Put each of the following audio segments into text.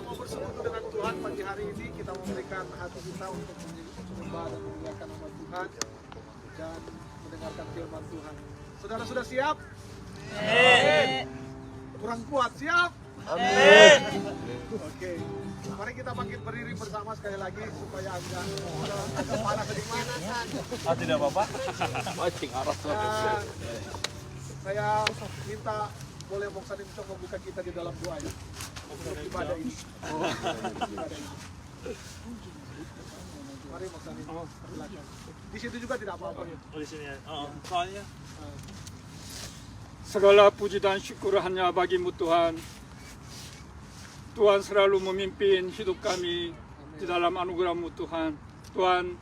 mau bersekutu dengan Tuhan pagi hari ini, kita memberikan hati kita untuk menyembah dan memuliakan nama Tuhan dan mendengarkan firman Tuhan. Saudara sudah siap? Kurang kuat, siap? Amin. Oke, mari kita bangkit berdiri bersama sekali lagi supaya agak panas sedikit. Tidak apa-apa. Mancing aras. Dan saya minta boleh Bang Sadim coba membuka kita di dalam doa ya. Untuk ibadah ini. Ibadah ini. Mari Bang Sadim, silakan. Di situ juga tidak apa-apa. Oh, di sini ya. Soalnya Segala puji dan syukur hanya bagimu Tuhan. Tuhan selalu memimpin hidup kami di dalam anugerah-Mu Tuhan. Tuhan,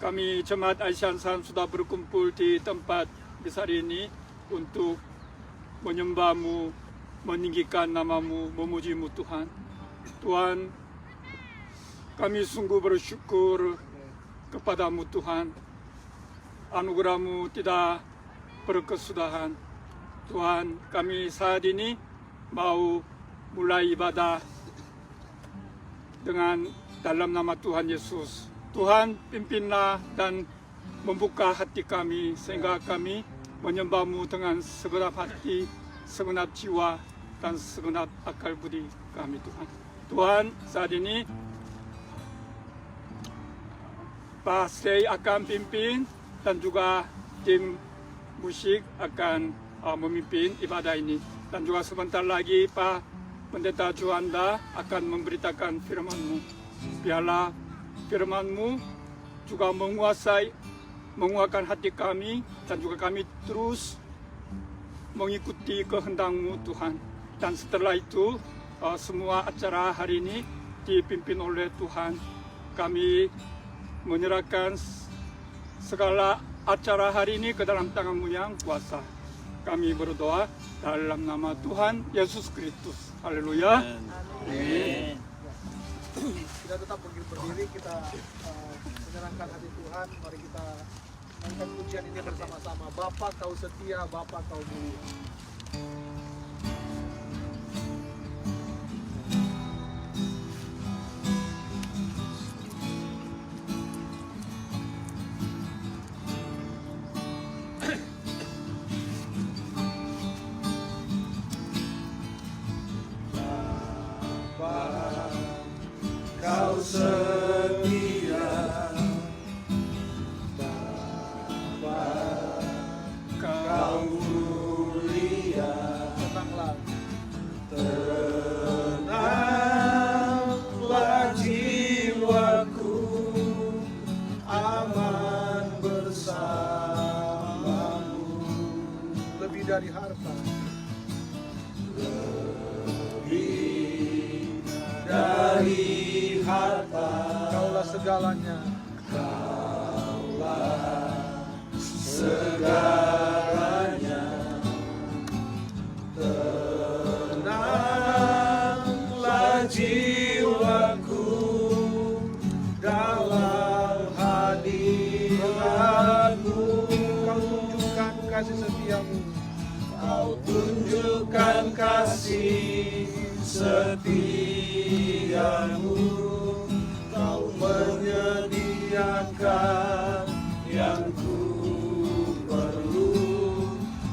kami Jemaat Aisyah sudah berkumpul di tempat besar ini untuk menyembah-Mu, meninggikan nama-Mu, memuji-Mu Tuhan. Tuhan, kami sungguh bersyukur kepadamu Tuhan. Anugerah-Mu tidak berkesudahan. Tuhan, kami saat ini mau mulai ibadah dengan dalam nama Tuhan Yesus. Tuhan, pimpinlah dan membuka hati kami sehingga kami menyembah-Mu dengan segenap hati, segenap jiwa, dan segenap akal budi kami Tuhan. Tuhan, saat ini Pak Stay akan pimpin dan juga tim musik akan memimpin ibadah ini. Dan juga sebentar lagi Pak Pendeta Juanda akan memberitakan firman-Mu. Biarlah firman-Mu juga menguatkan hati kami dan juga kami terus mengikuti kehendak-Mu Tuhan. Dan setelah itu semua acara hari ini dipimpin oleh Tuhan. Kami menyerahkan segala acara hari ini ke dalam tangan-Mu yang kuasa. Kami berdoa dalam nama Tuhan Yesus Kristus. Haleluya. Amin. Kita tetap berdiri, kita menyerahkan hati Tuhan. Mari kita nyanyikan pujian ini bersama-sama. Bapa Kau setia, Bapa Kau mulia. Kau setia, Bapa, Kau mulia. Tenanglah. Tenanglah jiwaku, aman bersamamu. Lebih dari harta, dari harta, Kaulah segalanya. Kaulah segalanya. Tenanglah jiwaku dalam hadirat-Mu. Kau tunjukkan kasih setiamu. Kau tunjukkan kasih setiamu. Kau menyediakan yang ku perlu.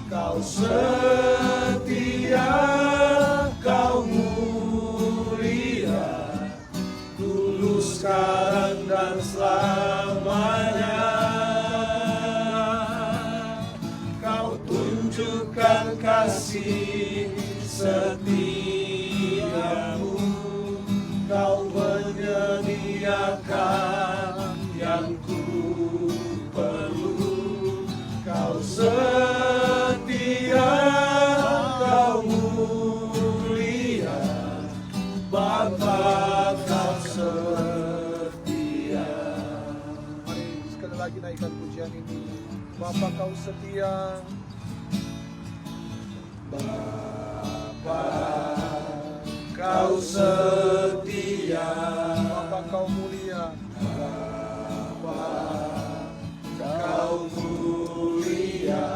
Kau setia, Kau mulia, tulus sekarang dan selamanya. Kau tunjukkan kasih setiamu. Kau menyediakan yang ku perlu. Kau setia, Kau mulia, Bapa Kau setia. Mari sekali lagi naikkan pujian ini. Bapa Kau setia, Bapa Kau setia, Bapa Kau mulia. Bapa Kau mulia.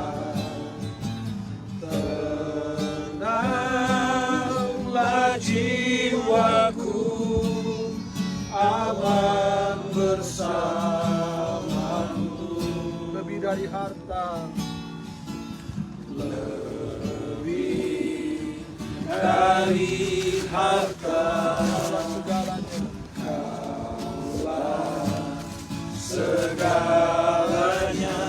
Tenanglah jiwaku, dari harta. Lebih dari harta, Segalanya. segalanya.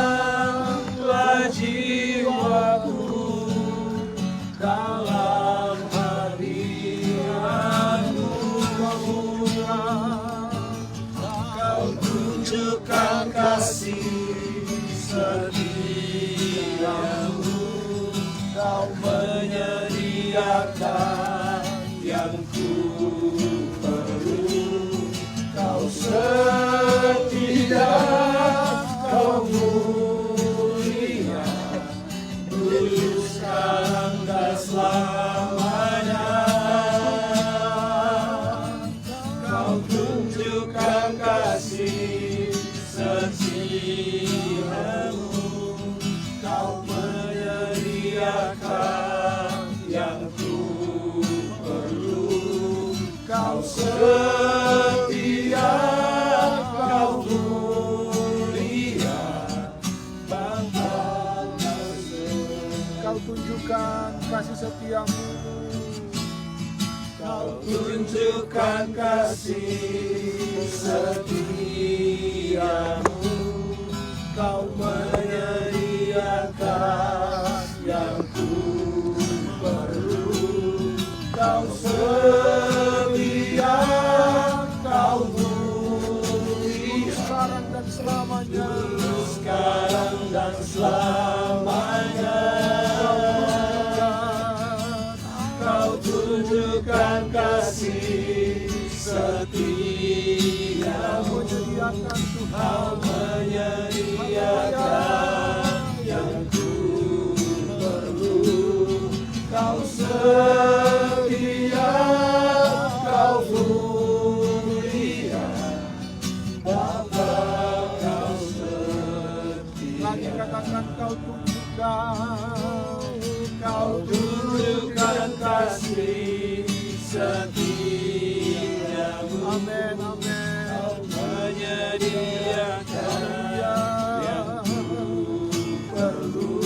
Tenanglah jiwaku dalam hadiratmu. Kau tunjukkan kasih setiamu. Kau menyediakan yang ku perlu. Kau setia, kau mulia, dulu sekarang dan selamanya. Kau tunjukkan kasih setiamu. Kau menyediakan yang ku perlu. Kau setia, kau mulia, Bapa. Kau tunjukkan kasih setiamu. Kau tunjukkan kasih setiamu. Kau menyediakan yang ku perlu. Kau setia, kau mulia, Sekarang dan selamanya. sekarang dan selamanya. Kau tunjukkan kasih setiamu. Menyediakan Tuhan. Kau menyediakan yang ku perlu. Kau setia, kau mulia, Bapa. Kau setia. Lagi katakan kau tunjukkan. Kau tunjukkan kasih setiamu. Amin, amin. Kau menyediakan yang ku perlu.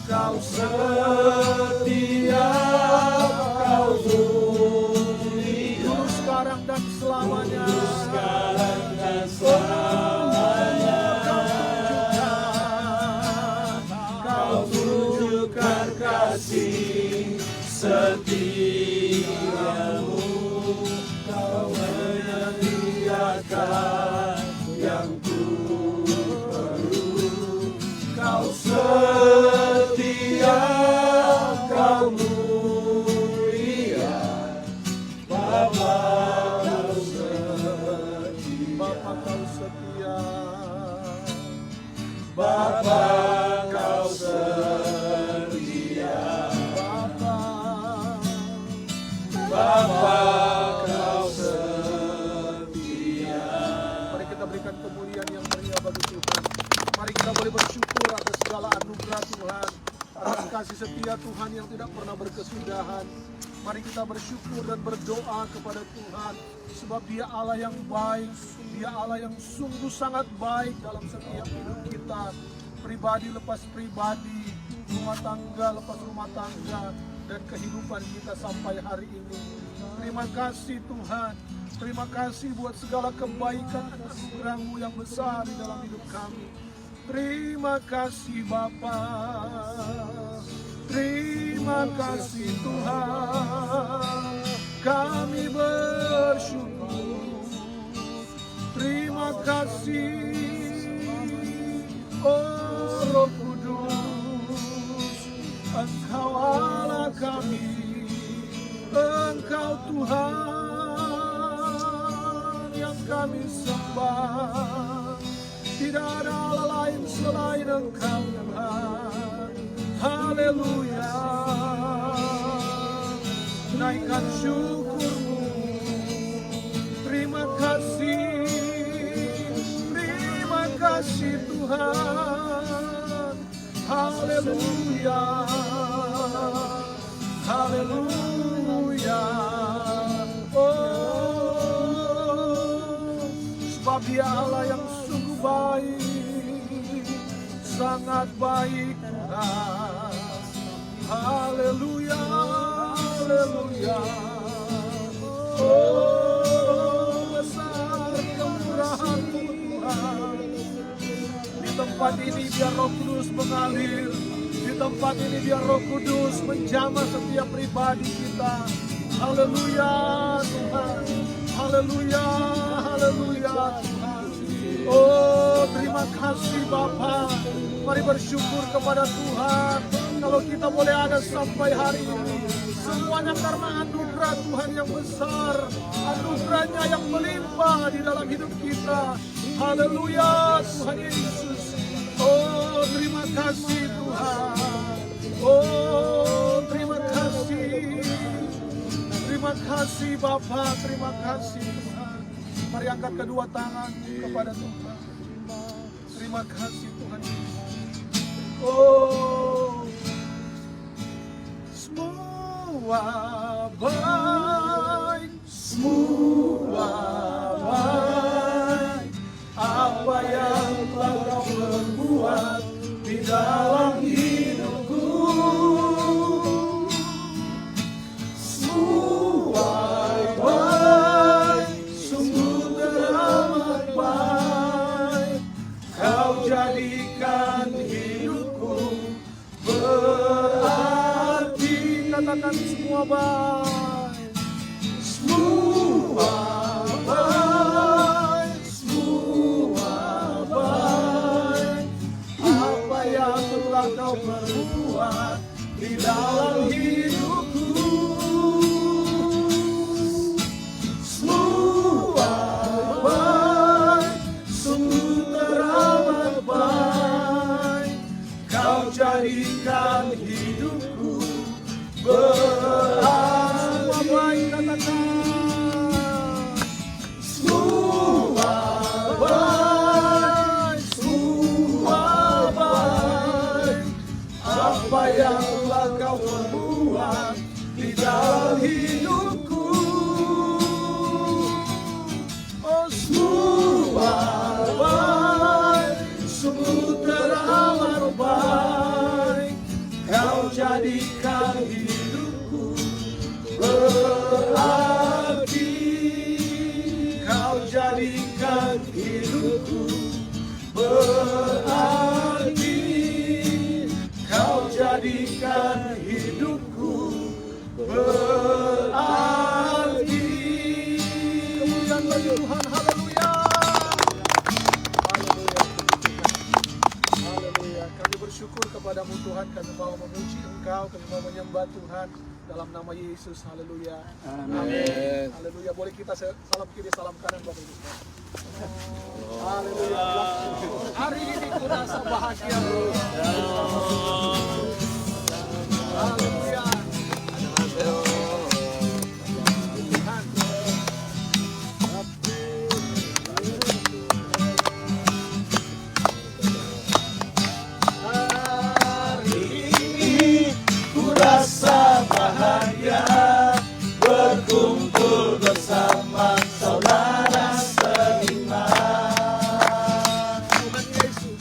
Kau setia, kau mulia, Dulu, sekarang dan selamanya. sekarang dan selamanya. Kau tunjukkan kasih setiamu. Kau menyediakan yang ku perlu. Kau setia, kau mulia, Bapa. Kau setia, Bapa kau setia. Bapa. Kau setia, Bapa. Bapa. Kau setia. Mari kita berikan kemuliaan yang meriah bagi Tuhan. Mari kita boleh bersyukur atas segala anugerah Tuhan, atas kasih setia Tuhan yang tidak pernah berkesudahan. Mari kita bersyukur dan berdoa kepada Tuhan, sebab Dia Allah yang baik, Dia Allah yang sungguh sangat baik dalam setiap hidup kita. Pribadi lepas pribadi, rumah tangga lepas rumah tangga, dan kehidupan kita sampai hari ini. Terima kasih Tuhan. Terima kasih buat segala kebaikan anugerah-Mu yang besar di dalam hidup kami. Terima kasih Bapa. Terima kasih Tuhan. Kami bersyukur. Terima kasih oh Roh Kudus. Engkau Allah kami. Engkau Tuhan yang kami sembah. Tidak ada Allah lain selain Engkau Tuhan. Haleluya. Naikkan syukur-Mu. Terima kasih. Terima kasih Tuhan. Haleluya. Haleluya. Oh, sebab Dia Allah yang sungguh baik, sangat baik Tuhan. Haleluya, haleluya. Oh, besar kemurahan-Mu Tuhan. Di tempat ini biar Roh Kudus mengalir. Di tempat ini biar Roh Kudus menjamah setiap pribadi kita. Haleluya Tuhan. Haleluya, haleluya Tuhan. Oh, terima kasih Bapa. Mari bersyukur kepada Tuhan. Kalau kita boleh ada sampai hari ini, semuanya karena anugerah Tuhan yang besar, anugerahnya yang melimpah di dalam hidup kita. Haleluya Tuhan Yesus. Oh, terima kasih Tuhan. Oh, terima kasih. Terima kasih Bapa, terima kasih Tuhan. Mari angkat kedua tangan kepada Tuhan. Terima kasih Tuhan. Oh, semua baik, semua baik. Apa yang telah Kau perbuat di dalam hidupku, semua baik, sungguh teramat baik. Kau jadikan hidupku berarti. Katakan semua baik, semua baik, semua baik. Apa yang telah Kau perbuat di dalam hidupku, semua baik, sungguh teramat baik. Kau jadikan hidupku berarti. Semua baik, katakan. Semua baik, semua baik. Apa yang telah Kau perbuat di dalam hidupku, oh semua baik, sungguh teramat baik. Kau jadikan hidupku berarti. Kau jadikan hidupku berarti. Kau jadikan hidupku berarti. Kemuliaan bagi Tuhan, haleluya. Haleluya. Haleluya. Kami bersyukur kepadamu Tuhan, kami mau memuji Engkau, kami mau menyembah Tuhan dalam nama Yesus. Haleluya. Amin. Haleluya. Boleh kita salam kiri, salam kanan Bapak Ibu. Haleluya. Hari ini ku rasa bahagia. Haleluya. Tuhan. Hari ini ku rasa bahagia berkumpul bersama saudara seiman. Tuhan Yesus.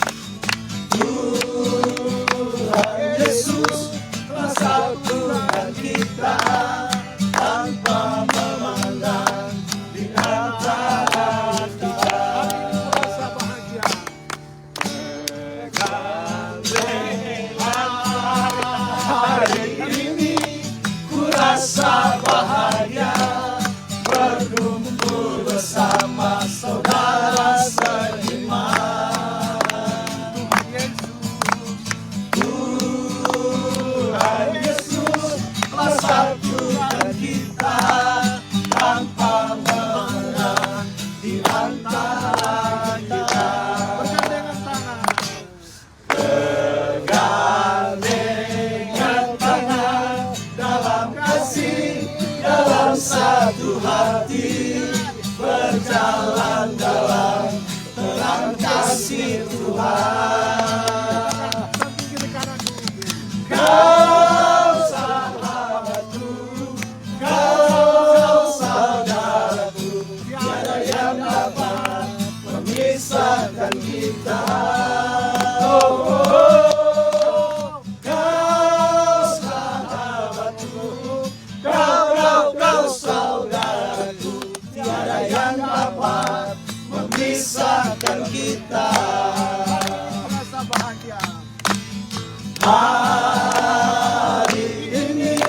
Hari ini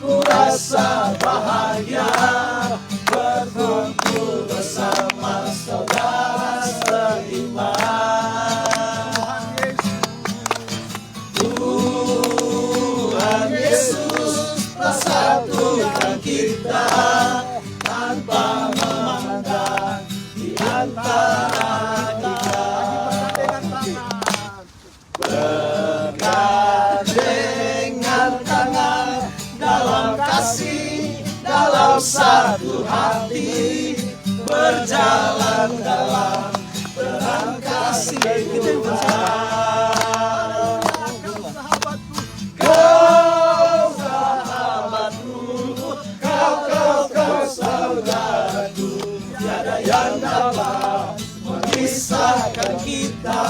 ku rasa bahagia berkumpul bersama saudara seiman. Tuhan Yesus persatukan kita tanpa memandang di antara kita. Bergandengan tangan dalam kasih, dalam satu hati, berjalan dalam terang kasih Tuhan. Kau sahabatku, kau saudaraku, tiada yang dapat memisahkan kita.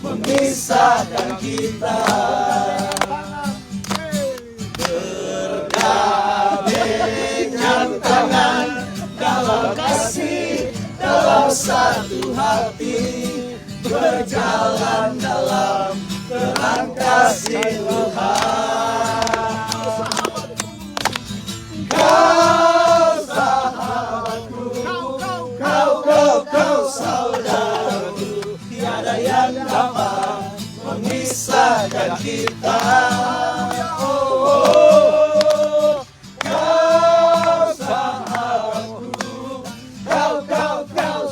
Memisahkan kita. Bergandengan tangan dalam kasih, dalam satu hati, berjalan dalam terang kasih Tuhan. Kau sahabatku, kau saudaraku, tiada yang dapat memisahkan kita. Kau sahabatku, kau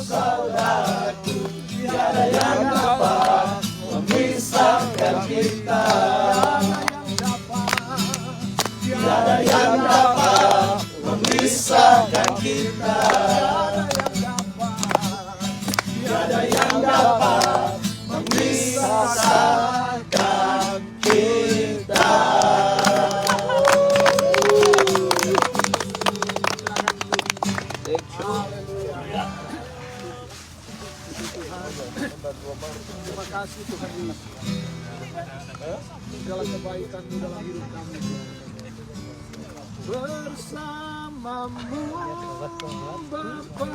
saudaraku, tiada yang dapat memisahkan kita. Tiada yang dapat memisahkan kita. Tiada yang dapat memisahkan kita. Terima kasih Tuhan Yesus. Segala kebaikan-Mu dalam hidup kami. Bersamamu Bapa,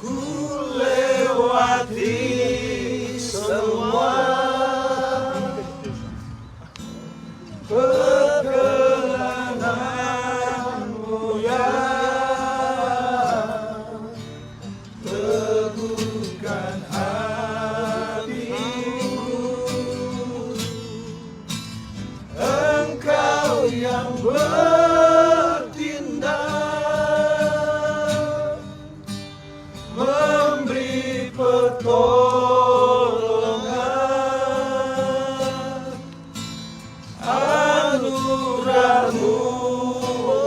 Ku lewati semua perkenanmu ya, teguhkan hatiku. Engkau yang bertindak, memberi pertolongan, anugerah-Mu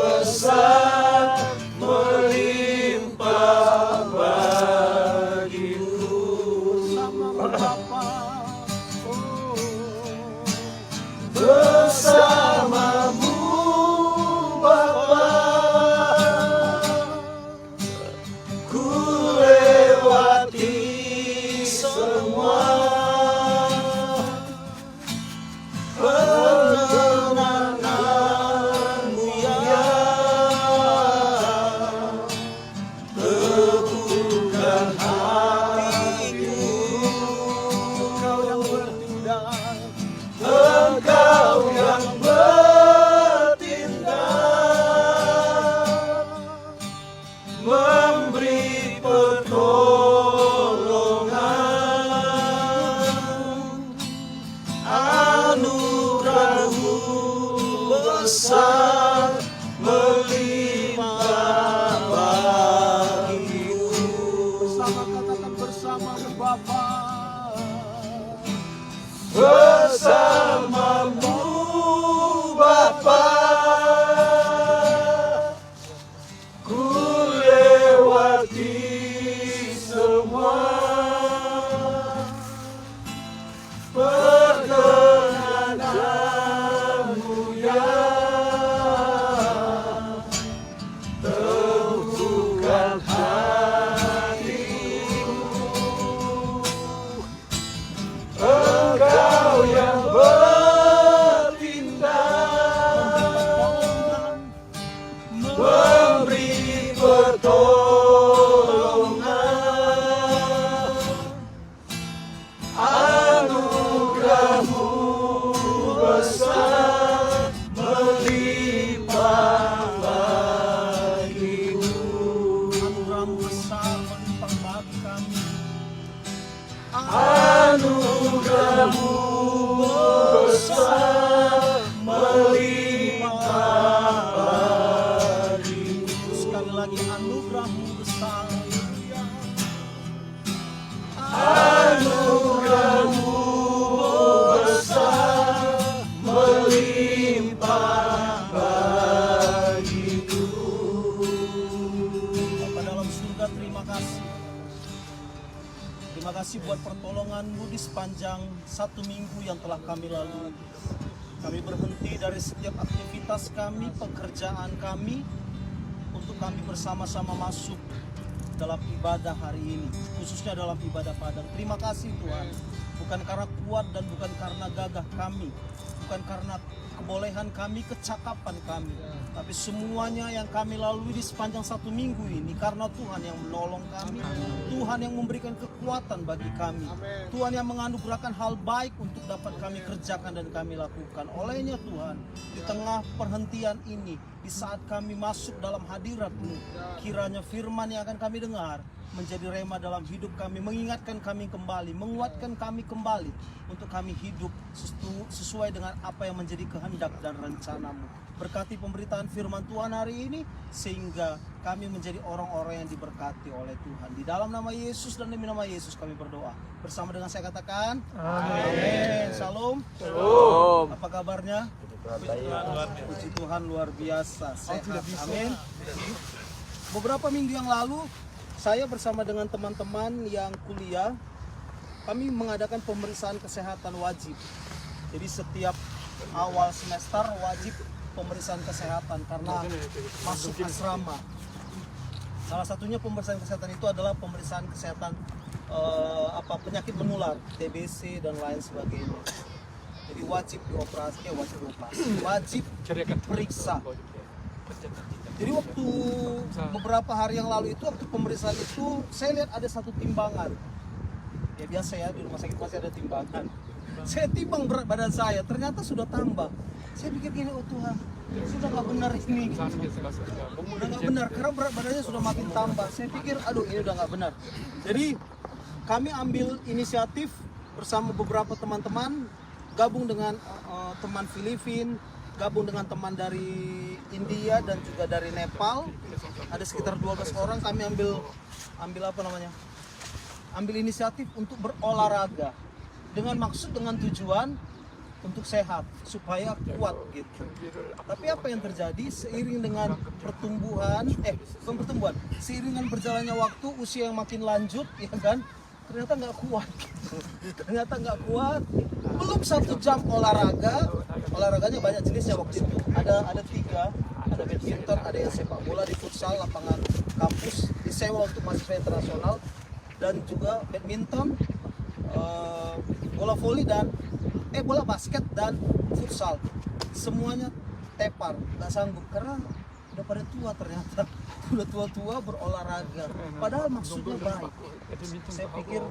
besar melimpah bagiku. Bersamamu Bapa, ku lewati semua perkenananmu ya, teguhkan hatiku. Engkau yang bertindak, Engkau yang bertindak, memberi pertolongan, anugerah-Mu besar melimpah bagiku. bersama katakan bersama Bapa. Bersamamu Bapa, ku lewati semua perkenananmu ya, pertolongan-Mu di sepanjang 1 minggu yang telah kami lalui. Kami berhenti dari setiap aktivitas kami, pekerjaan kami, untuk kami bersama-sama masuk dalam ibadah hari ini, khususnya dalam ibadah Padang. Terima kasih Tuhan, bukan karena kuat dan bukan karena gagah kami, bukan karena kebolehan kami, kecakapan kami, tapi semuanya yang kami lalui di sepanjang 1 minggu ini karena Tuhan yang menolong kami, Tuhan yang memberikan kekuatan bagi kami, Tuhan yang menganugerahkan hal baik untuk dapat kami kerjakan dan kami lakukan. Olehnya Tuhan, di tengah perhentian ini, di saat kami masuk dalam hadirat-Mu, kiranya firman yang akan kami dengar menjadi rema dalam hidup kami, mengingatkan kami kembali, menguatkan kami kembali untuk kami hidup sesuai dengan apa yang menjadi kehendak dan rencana-Mu. Berkati pemberitaan firman Tuhan hari ini sehingga kami menjadi orang-orang yang diberkati oleh Tuhan. Di dalam nama Yesus dan demi nama Yesus kami berdoa. Bersama dengan saya katakan amin. Shalom. Shalom. Apa kabarnya? Puji Tuhan luar biasa. Sehat. Amin. Beberapa minggu yang lalu saya bersama dengan teman-teman yang kuliah, kami mengadakan pemeriksaan kesehatan wajib. Jadi setiap awal semester wajib pemeriksaan kesehatan karena masuk asrama. Salah satunya pemeriksaan kesehatan itu adalah pemeriksaan kesehatan penyakit menular, TBC dan lain sebagainya. Jadi wajib dioperasi, wajib diperiksa. Jadi waktu beberapa hari yang lalu itu, waktu pemeriksaan itu, saya lihat ada satu timbangan. Ya biasa ya, di rumah sakit pasti ada timbangan. Saya timbang berat badan saya, ternyata sudah tambah. Saya pikir gini, oh Tuhan, sudah nggak benar ini. Udah nggak benar, karena berat badannya sudah makin tambah. Saya pikir, aduh ini udah nggak benar. Jadi kami ambil inisiatif bersama beberapa teman-teman, gabung dengan teman Filipina, gabung dengan teman dari India dan juga dari Nepal. Ada sekitar 12 orang. Kami ambil inisiatif untuk berolahraga dengan maksud, dengan tujuan untuk sehat supaya kuat gitu. Tapi apa yang terjadi seiring dengan seiring dengan berjalannya waktu, usia yang makin lanjut, ya kan? Ternyata nggak kuat gitu. Ternyata nggak kuat. Belum 1 jam olahraganya banyak jenisnya waktu itu. Ada 3, ada badminton, ada yang sepak bola di futsal lapangan kampus disewa untuk mahasiswa internasional, dan juga badminton, bola voli dan bola basket dan futsal. Semuanya tepar, nggak sanggup karena udah pada tua ternyata. Udah tua-tua berolahraga, padahal maksudnya baik. Saya pikir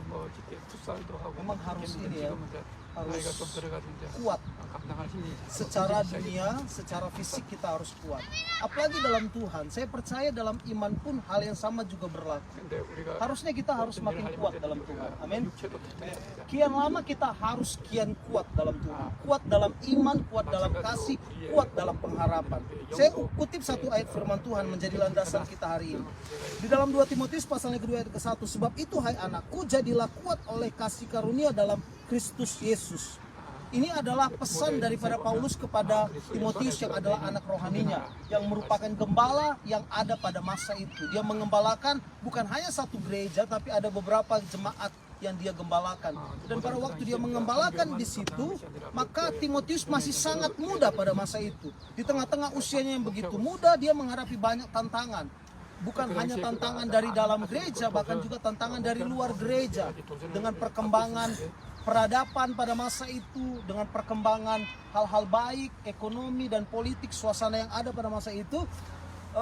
memang harus ini ya, harus kuat secara dunia, secara fisik kita harus kuat. Apalagi dalam Tuhan, saya percaya dalam iman pun hal yang sama juga berlaku. Harusnya kita harus makin kuat dalam Tuhan. Amin. Kian lama kita harus kian kuat dalam Tuhan, kuat dalam iman, kuat dalam kasih, kuat dalam pengharapan. Saya kutip satu ayat firman Tuhan menjadi landasan kita hari ini. Di dalam 2 Timotius pasal yang kedua ayat ke-1, sebab itu hai anakku, jadilah kuat oleh kasih karunia dalam Kristus Yesus. Ini adalah pesan daripada Paulus kepada Timotius yang adalah anak rohaninya, yang merupakan gembala yang ada pada masa itu. Dia mengembalakan bukan hanya satu gereja, tapi ada beberapa jemaat yang dia gembalakan. Dan pada waktu dia mengembalakan di situ, maka Timotius masih sangat muda pada masa itu. Di tengah-tengah usianya yang begitu muda, dia menghadapi banyak tantangan. Bukan hanya tantangan dari dalam gereja, bahkan juga tantangan dari luar gereja. Dengan perkembangan peradaban pada masa itu, dengan perkembangan hal-hal baik, ekonomi dan politik, suasana yang ada pada masa itu,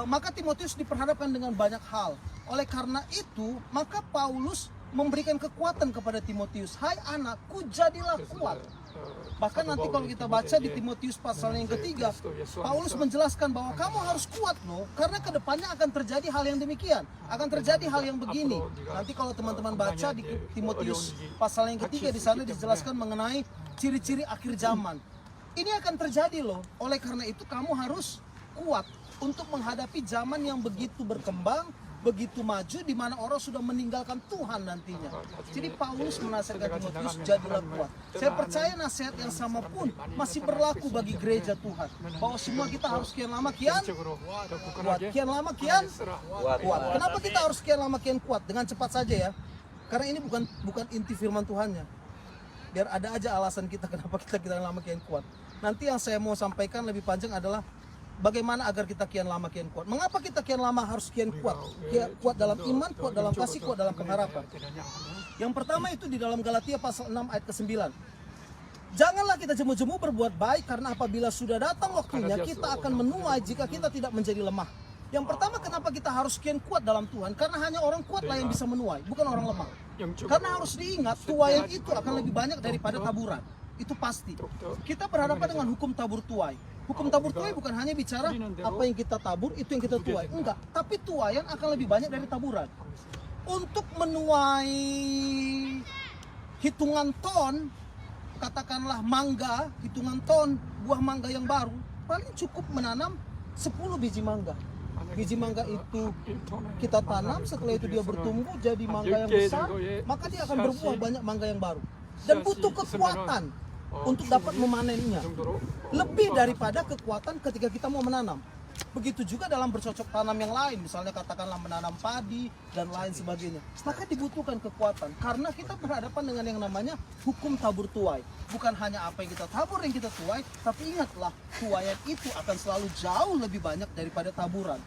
maka Timotius diperhadapkan dengan banyak hal. Oleh karena itu, maka Paulus memberikan kekuatan kepada Timotius. Hai anakku, jadilah kuat. Bahkan nanti kalau kita baca di Timotius pasal yang ketiga, Paulus menjelaskan bahwa kamu harus kuat loh, karena kedepannya akan terjadi hal yang demikian, akan terjadi hal yang begini. Nanti kalau teman-teman baca di Timotius pasal yang ketiga, di sana dijelaskan mengenai ciri-ciri akhir zaman. Ini akan terjadi loh. Oleh karena itu kamu harus kuat untuk menghadapi zaman yang begitu berkembang, begitu maju, di mana orang sudah meninggalkan Tuhan nantinya. Jadi Paulus menasihatkan Timotius, jadilah kuat. Saya percaya nasihat yang sama pun masih berlaku bagi gereja Tuhan, bahwa semua kita harus kian lama kian kuat, kian lama kian kuat. Kenapa kita harus kian lama kian kuat? Dengan cepat saja ya, Karena ini bukan inti firman Tuhannya. Biar ada aja alasan kita kenapa kita kian lama kian kuat. Nanti yang saya mau sampaikan lebih panjang adalah bagaimana agar kita kian lama kian kuat. Mengapa kita kian lama harus kian kuat? Kuat dalam iman, kuat dalam kasih, kuat dalam pengharapan. Yang pertama itu di dalam Galatia pasal 6 ayat ke-9. Janganlah kita jemu-jemu berbuat baik, karena apabila sudah datang waktunya kita akan menuai jika kita tidak menjadi lemah. Yang pertama, kenapa kita harus kian kuat dalam Tuhan? Karena hanya orang kuatlah yang bisa menuai, bukan orang lemah. Karena harus diingat, tuaian itu akan lebih banyak daripada taburan. Itu pasti. Kita berhadapan dengan hukum tabur tuai. Hukum tabur tuai bukan hanya bicara apa yang kita tabur, itu yang kita tuai. Enggak, tapi tuaian akan lebih banyak dari taburan. Untuk menuai hitungan ton, katakanlah mangga, hitungan ton buah mangga yang baru, paling cukup menanam 10 biji mangga. Biji mangga itu kita tanam, setelah itu dia bertumbuh jadi mangga yang besar, maka dia akan berbuah banyak mangga yang baru. Dan butuh kekuatan untuk dapat memanennya, lebih daripada kekuatan ketika kita mau menanam. Begitu juga dalam bercocok tanam yang lain, misalnya katakanlah menanam padi dan lain sebagainya. Maka dibutuhkan kekuatan, karena kita berhadapan dengan yang namanya hukum tabur tuai. Bukan hanya apa yang kita tabur yang kita tuai, tapi ingatlah, tuaian itu akan selalu jauh lebih banyak daripada taburan.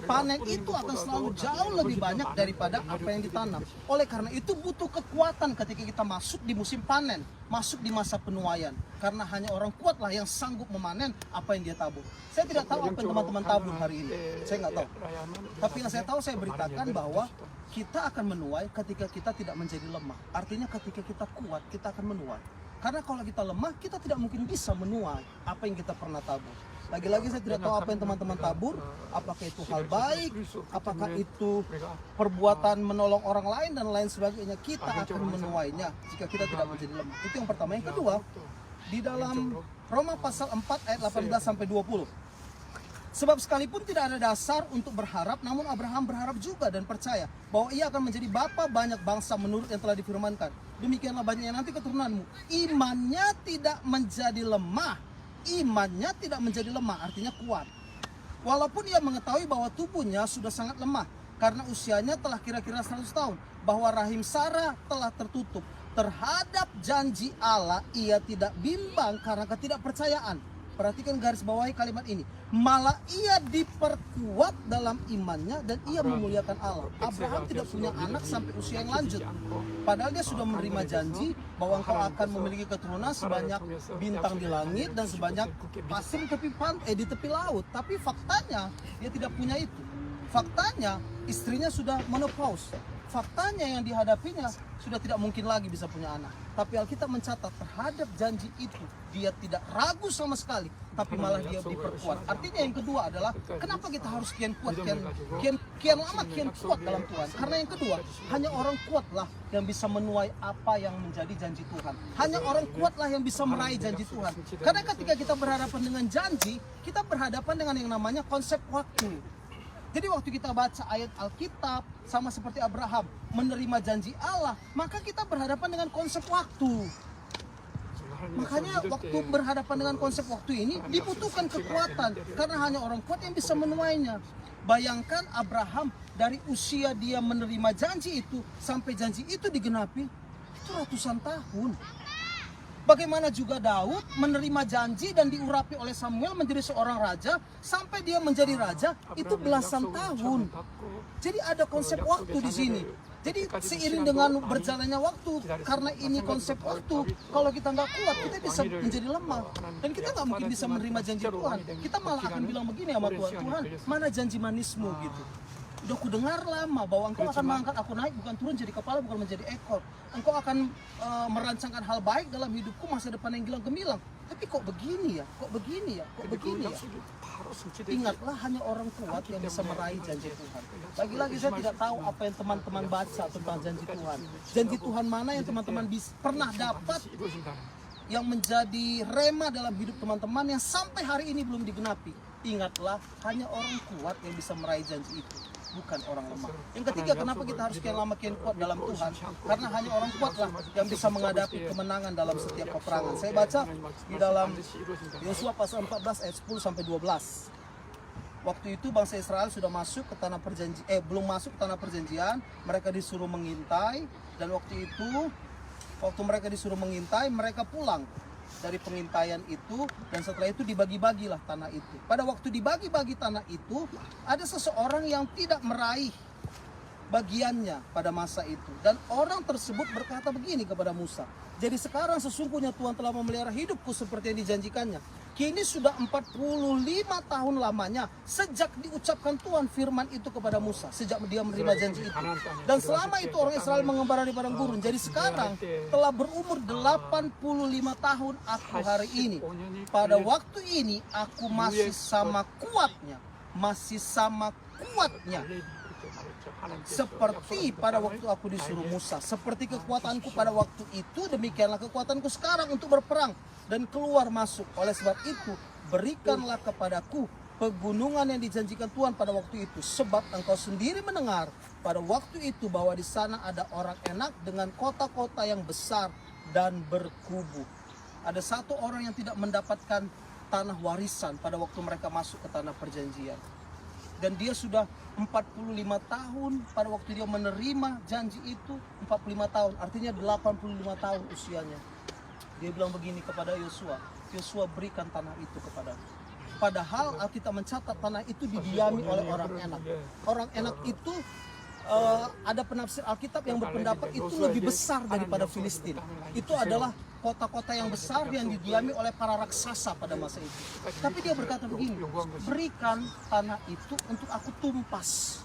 Panen itu akan selalu jauh lebih banyak daripada apa yang ditanam. Oleh karena itu butuh kekuatan ketika kita masuk di musim panen, masuk di masa penuaian. Karena hanya orang kuatlah yang sanggup memanen apa yang dia tabur. Saya tidak tahu apa yang teman-teman tabur hari ini, saya nggak tahu. Tapi yang saya tahu, saya beritakan bahwa kita akan menuai ketika kita tidak menjadi lemah. Artinya ketika kita kuat, kita akan menuai. Karena kalau kita lemah, kita tidak mungkin bisa menuai apa yang kita pernah tabur. Lagi-lagi saya tidak tahu apa yang teman-teman tabur, apakah itu hal baik, apakah itu perbuatan menolong orang lain dan lain sebagainya. Kita akan menuainya jika kita tidak menjadi lemah. Itu yang pertama. Yang kedua, di dalam Roma pasal 4 ayat 18 sampai 20. Sebab sekalipun tidak ada dasar untuk berharap, namun Abraham berharap juga dan percaya bahwa ia akan menjadi bapa banyak bangsa menurut yang telah difirmankan. Demikianlah banyaknya nanti keturunanmu. Imannya tidak menjadi lemah. Imannya tidak menjadi lemah, artinya kuat. Walaupun ia mengetahui bahwa tubuhnya sudah sangat lemah, karena usianya telah kira-kira 100 tahun, bahwa rahim Sarah telah tertutup. Terhadap janji Allah, ia tidak bimbang karena ketidakpercayaan. Perhatikan garis bawahi kalimat ini. Malah ia diperkuat dalam imannya dan ia memuliakan Allah. Abraham tidak punya anak sampai usia yang lanjut. Padahal dia sudah menerima janji bahwa engkau akan memiliki keturunan sebanyak bintang di langit dan sebanyak pasir di tepi laut. Tapi faktanya dia tidak punya itu. Faktanya istrinya sudah menopause. Faktanya yang dihadapinya sudah tidak mungkin lagi bisa punya anak. Tapi Alkitab mencatat terhadap janji itu dia tidak ragu sama sekali, tapi malah dia diperkuat. Artinya yang kedua adalah kenapa kita harus kian kuat, kian lama kian kuat dalam Tuhan. Karena yang kedua, hanya orang kuatlah yang bisa menuai apa yang menjadi janji Tuhan. Hanya orang kuatlah yang bisa meraih janji Tuhan. Karena ketika kita berhadapan dengan janji, kita berhadapan dengan yang namanya konsep waktu. Jadi waktu kita baca ayat Alkitab, sama seperti Abraham menerima janji Allah, maka kita berhadapan dengan konsep waktu. Makanya waktu berhadapan dengan konsep waktu ini dibutuhkan kekuatan, karena hanya orang kuat yang bisa menuainya. Bayangkan Abraham dari usia dia menerima janji itu sampai janji itu digenapi, itu ratusan tahun. Bagaimana juga Daud menerima janji dan diurapi oleh Samuel menjadi seorang raja, sampai dia menjadi raja itu belasan tahun. Jadi ada konsep waktu di sini. Jadi seiring dengan berjalannya waktu, karena ini konsep waktu, kalau kita nggak kuat, kita bisa menjadi lemah. Dan kita nggak mungkin bisa menerima janji Tuhan. Kita malah akan bilang begini sama Tuhan, Tuhan, mana janji manismu gitu. Udah aku dengar lama bahwa engkau akan mengangkat aku naik, bukan turun jadi kepala, bukan menjadi ekor. Engkau akan merancangkan hal baik dalam hidupku, masa depan yang gemilang. Tapi kok begini ya, kok begini ya, kok begini ya. Ingatlah, hanya orang kuat yang bisa meraih janji Tuhan. Lagi-lagi saya tidak tahu apa yang teman-teman baca tentang janji Tuhan. Janji Tuhan mana yang teman-teman pernah dapat yang menjadi rema dalam hidup teman-teman yang sampai hari ini belum digenapi. Ingatlah, hanya orang kuat yang bisa meraih janji itu, bukan orang lemah. Yang ketiga, kenapa kita harus kian lama kian kuat dalam Tuhan? Karena hanya orang kuatlah yang bisa menghadapi kemenangan dalam setiap peperangan. Saya baca di dalam Yosua pasal 14 ayat 10 sampai 12. Waktu itu bangsa Israel sudah masuk ke tanah perjanjian, belum masuk ke tanah perjanjian, mereka disuruh mengintai, dan waktu mereka disuruh mengintai, mereka pulang dari pengintaian itu, dan setelah itu dibagi-bagilah tanah itu. Pada waktu dibagi-bagi tanah itu, ada seseorang yang tidak meraih bagiannya pada masa itu, dan orang tersebut berkata begini kepada Musa, jadi sekarang sesungguhnya Tuhan telah memelihara hidupku seperti yang dijanjikannya. Kini sudah 45 tahun lamanya sejak diucapkan Tuhan firman itu kepada Musa, sejak dia menerima janji itu. Dan selama itu orang Israel mengembara di padang gurun. Jadi sekarang telah berumur 85 tahun aku hari ini. Pada waktu ini aku masih sama kuatnya. Masih sama kuatnya. Seperti pada waktu aku disuruh Musa, seperti kekuatanku pada waktu itu, demikianlah kekuatanku sekarang untuk berperang dan keluar masuk. Oleh sebab itu, berikanlah kepadaku pegunungan yang dijanjikan Tuhan pada waktu itu, sebab engkau sendiri mendengar pada waktu itu bahwa di sana ada orang enak dengan kota-kota yang besar dan berkubu. Ada satu orang yang tidak mendapatkan tanah warisan pada waktu mereka masuk ke tanah perjanjian. Dan dia sudah 45 tahun pada waktu dia menerima janji itu, 45 tahun, artinya 85 tahun usianya. Dia bilang begini kepada Yosua, Yosua berikan tanah itu kepadaku. Padahal Alkitab mencatat tanah itu didiami oleh orang enak. Orang enak itu ada penafsir Alkitab yang berpendapat itu lebih besar daripada Filistin. Itu adalah kota-kota yang besar yang didiami oleh para raksasa pada masa itu. Tapi dia berkata begini, berikan tanah itu untuk aku tumpas.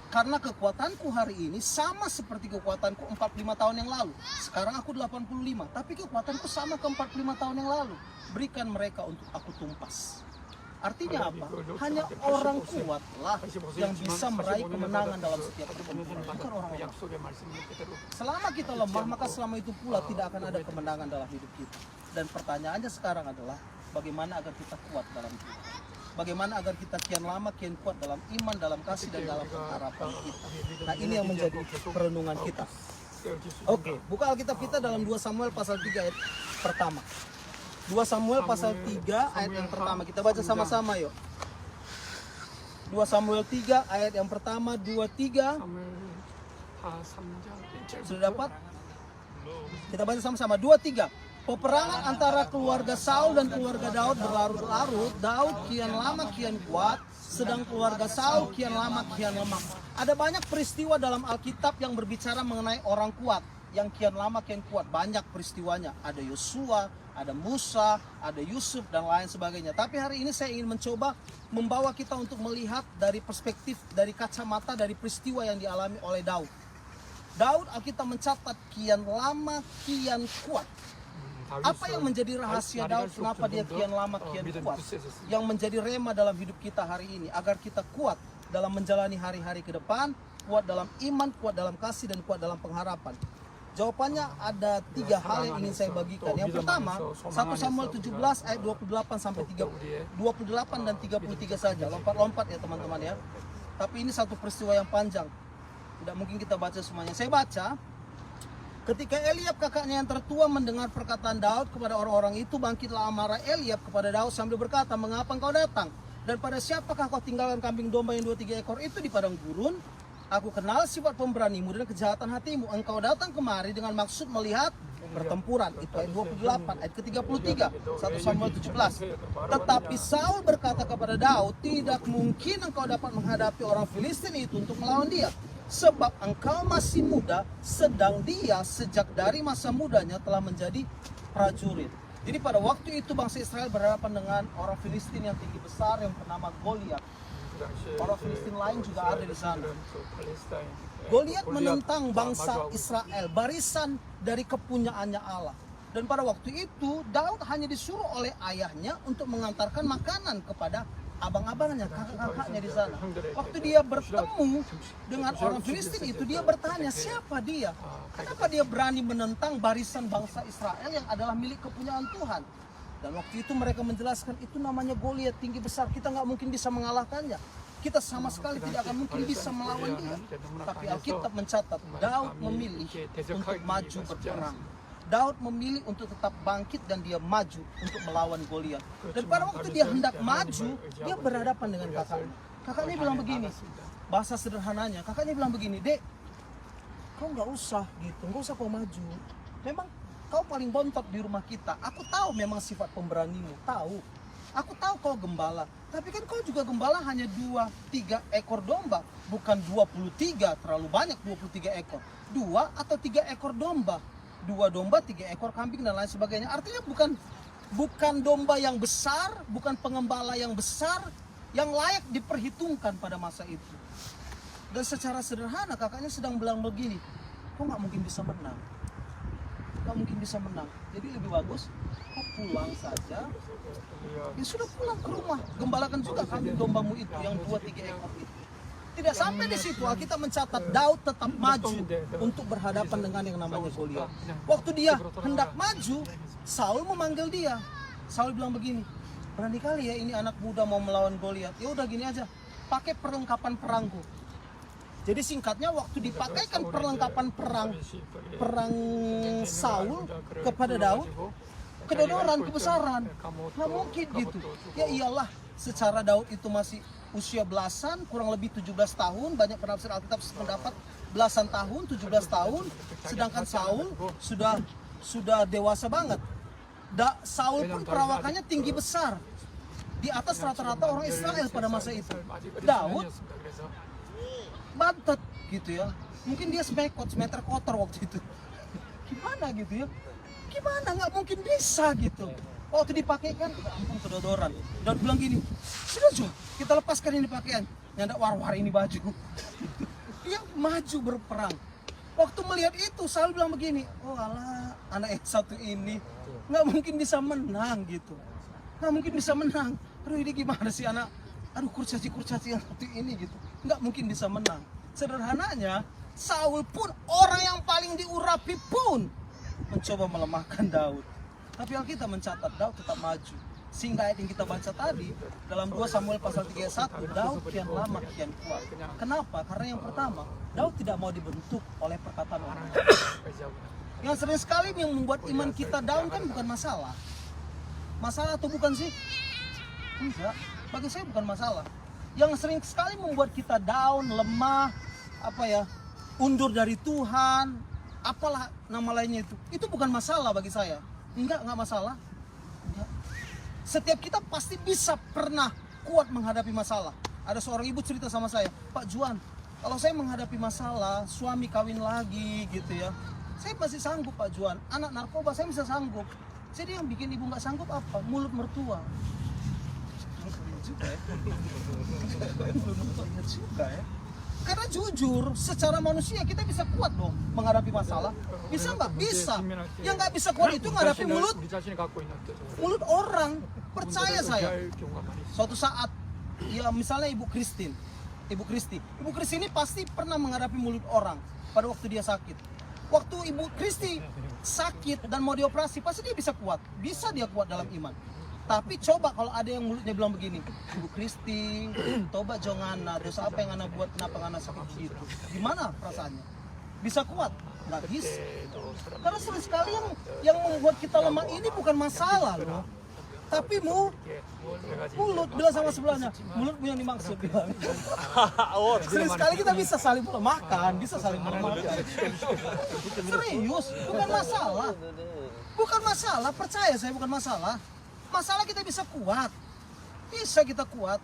Karena kekuatanku hari ini sama seperti kekuatanku 45 tahun yang lalu. Sekarang aku 85, tapi kekuatanku sama ke 45 tahun yang lalu. Berikan mereka untuk aku tumpas. Artinya apa? Hanya orang kuatlah yang bisa meraih kemenangan dalam setiap pertempuran, bukan orang-orang. Selama kita lemah, maka selama itu pula tidak akan ada kemenangan dalam hidup kita. Dan pertanyaannya sekarang adalah, bagaimana agar kita kuat dalam Tuhan? Bagaimana agar kita kian lama kian kuat dalam iman, dalam kasih, dan dalam pengharapan kita? Nah, ini yang menjadi perenungan kita. Oke, buka Alkitab kita dalam 2 Samuel pasal 3 ayat pertama. 2 Samuel pasal 3 ayat yang pertama. Kita baca sama-sama yuk. 2 Samuel 3 ayat yang pertama, 2, 3. Sudah dapat? Kita baca sama-sama. 2, 3. Peperangan antara keluarga Saul dan keluarga Daud berlarut-larut. Daud kian lama kian kuat, sedang keluarga Saul kian lama kian lemah. Ada banyak peristiwa dalam Alkitab yang berbicara mengenai orang kuat, yang kian lama kian kuat. Banyak peristiwanya. Ada Yosua, ada Musa, ada Yusuf, dan lain sebagainya. Tapi hari ini saya ingin mencoba membawa kita untuk melihat dari perspektif, dari kacamata, dari peristiwa yang dialami oleh Daud. Daud, Alkitab mencatat kian lama kian kuat. Apa yang menjadi rahasia Daud, kenapa dia kian lama kian kuat? Yang menjadi rema dalam hidup kita hari ini, agar kita kuat dalam menjalani hari-hari ke depan, kuat dalam iman, kuat dalam kasih, dan kuat dalam pengharapan. Jawabannya ada 3 hal yang ingin saya bagikan. Yang pertama, 1 Samuel 17 ayat 28 sampai 28 dan 33 saja. Lompat-lompat ya teman-teman ya. Tapi ini satu peristiwa yang panjang. Tidak mungkin kita baca semuanya. Saya baca. Ketika Eliab kakaknya yang tertua mendengar perkataan Daud kepada orang-orang itu, bangkitlah amarah Eliab kepada Daud sambil berkata, mengapa engkau datang? Dan pada siapakah kau tinggalkan kambing domba yang 2-3 ekor itu di padang gurun? Aku kenal sifat pemberanimu dan kejahatan hatimu. Engkau datang kemari dengan maksud melihat pertempuran. Itu ayat 28, ayat ke-33, 1 Samuel 17. Tetapi Saul berkata kepada Daud, tidak mungkin engkau dapat menghadapi orang Filistin itu untuk melawan dia. Sebab engkau masih muda, sedang dia sejak dari masa mudanya telah menjadi prajurit. Jadi pada waktu itu bangsa Israel berhadapan dengan orang Filistin yang tinggi besar yang bernama Goliat. Orang Filistin lain juga ada di sana. Goliat menentang bangsa Israel, barisan dari kepunyaannya Allah. Dan pada waktu itu Daud hanya disuruh oleh ayahnya untuk mengantarkan makanan kepada abang-abangnya, kakak-kakaknya di sana. Waktu dia bertemu dengan orang Filistin itu, dia bertanya, siapa dia? Kenapa dia berani menentang barisan bangsa Israel yang adalah milik kepunyaan Tuhan? Dan waktu itu mereka menjelaskan, itu namanya Goliat, tinggi besar, kita nggak mungkin bisa mengalahkannya. Kita sama sekali tidak akan mungkin bisa melawan dia. Tapi Alkitab mencatat, Daud memilih untuk maju berperang. Daud memilih untuk tetap bangkit dan dia maju untuk melawan Goliat. Dan pada waktu dia hendak maju, dia berhadapan dengan kakaknya. Kakaknya bilang begini, bahasa sederhananya, kakaknya bilang begini, "Dek, kau nggak usah gitu, nggak usah kau maju. Memang kau paling bontot di rumah kita. Aku tahu memang sifat pemberanimu, tahu. Aku tahu kau gembala, tapi kan kau juga gembala hanya 2-3 ekor domba, bukan 23, terlalu banyak 23 ekor. 2 atau 3 ekor domba. 2 domba, 3 ekor kambing dan lain sebagainya. Artinya bukan domba yang besar, bukan pengembala yang besar yang layak diperhitungkan pada masa itu." Dan secara sederhana kakaknya sedang bilang begini, "Kau nggak mungkin bisa menang, nggak mungkin bisa menang. Jadi lebih bagus kau pulang saja. Ya sudah, pulang ke rumah, gembalakan juga kambing dombamu itu yang 2-3 ekor itu." Tidak sampai di situ, kita mencatat Daud tetap maju untuk berhadapan dengan yang namanya Goliat. Waktu dia hendak maju, Saul memanggil dia. Saul bilang begini, "Berani kali ya ini anak muda mau melawan Goliat. Ya udah gini aja, pakai perlengkapan perangku." Jadi singkatnya, waktu dipakaikan perlengkapan perang Saul kepada Daud, kedodoran, kebesaran, nggak mungkin gitu. Ya iyalah, secara Daud itu masih usia belasan, kurang lebih 17 tahun, banyak penafsir Alkitab mendapat belasan tahun, 17 tahun, sedangkan Saul sudah dewasa banget. Saul pun perawakannya tinggi besar, di atas rata-rata orang Israel pada masa itu. Daud bantet gitu ya, mungkin dia semeter kotor waktu itu. Gimana gitu ya, gimana, nggak mungkin bisa gitu. Waktu dipakaikan, ya ampun kedodoran. Daud bilang gini, "Sudah Jo, kita lepaskan ini pakaian, nyandak war-war ini baju." Dia maju berperang. Waktu melihat itu, Saul bilang begini, "Oh alah, anak yang satu ini nggak mungkin bisa menang gitu, nggak mungkin bisa menang. Aduh ini gimana sih anak, aduh kurcaci yang satu ini gitu, nggak mungkin bisa menang." Sederhananya, Saul pun orang yang paling diurapi pun mencoba melemahkan Daud. Tapi Alkitab mencatat Daud tetap maju. Sehingga ayat yang kita baca tadi dalam 2 Samuel pasal 31, Daud kian lama kian kuat. Kenapa? Karena yang pertama, Daud tidak mau dibentuk oleh perkataan orang. Yang sering sekali yang membuat iman kita down kan bukan masalah. Masalah atau bukan sih? Enggak, bagi saya bukan masalah. Yang sering sekali membuat kita down, lemah, undur dari Tuhan, apalah nama lainnya itu bukan masalah bagi saya. Enggak masalah. Enggak. Setiap kita pasti bisa pernah kuat menghadapi masalah. Ada seorang ibu cerita sama saya, "Pak Juan, kalau saya menghadapi masalah, suami kawin lagi gitu ya, saya masih sanggup Pak Juan. Anak narkoba saya bisa sanggup. Jadi yang bikin ibu nggak sanggup apa? Mulut mertua." Juga ya. Karena jujur, secara manusia kita bisa kuat dong menghadapi masalah. Bisa nggak? Bisa. Yang nggak bisa kuat itu menghadapi mulut orang. Percaya saya. Suatu saat, ya misalnya Ibu Kristi ini pasti pernah menghadapi mulut orang pada waktu dia sakit. Waktu Ibu Kristi sakit dan mau dioperasi, pasti dia bisa kuat. Bisa dia kuat dalam iman. Tapi coba kalau ada yang mulutnya bilang begini, "Ibu Kristi, tobat jongana, dosa apa yang Ana buat, kenapa Ana sakit gitu?" Gimana perasaannya? Bisa kuat? Nggak bisa. Karena sering sekali yang membuat kita lemah ini bukan masalah loh. Tapi mulut, bilang sama sebelahnya, mulutmu yang dimaksud bilang. Sering sekali kita bisa saling melemahkan, Serius, bukan masalah. Bukan masalah, percaya saya bukan masalah. Masalah kita bisa kuat. Bisa kita kuat.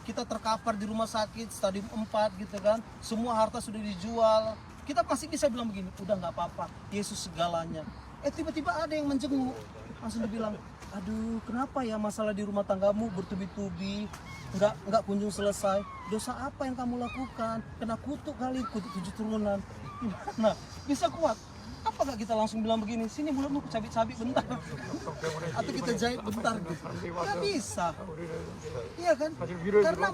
Kita terkapar di rumah sakit, stadium 4 gitu kan. Semua harta sudah dijual. Kita masih bisa bilang begini, "Udah nggak apa-apa, Yesus segalanya." Tiba-tiba ada yang menjenguk. Langsung dibilang, "Aduh, kenapa ya masalah di rumah tanggamu bertubi-tubi, nggak kunjung selesai? Dosa apa yang kamu lakukan? Kena kutuk kali, kutuk 7 turunan." Gimana? Bisa kuat. Apa nggak kita langsung bilang begini, "Sini mulutmu cabik-cabik bentar." Atau kita jahit bentar gitu. Nggak bisa. Iya kan? Karena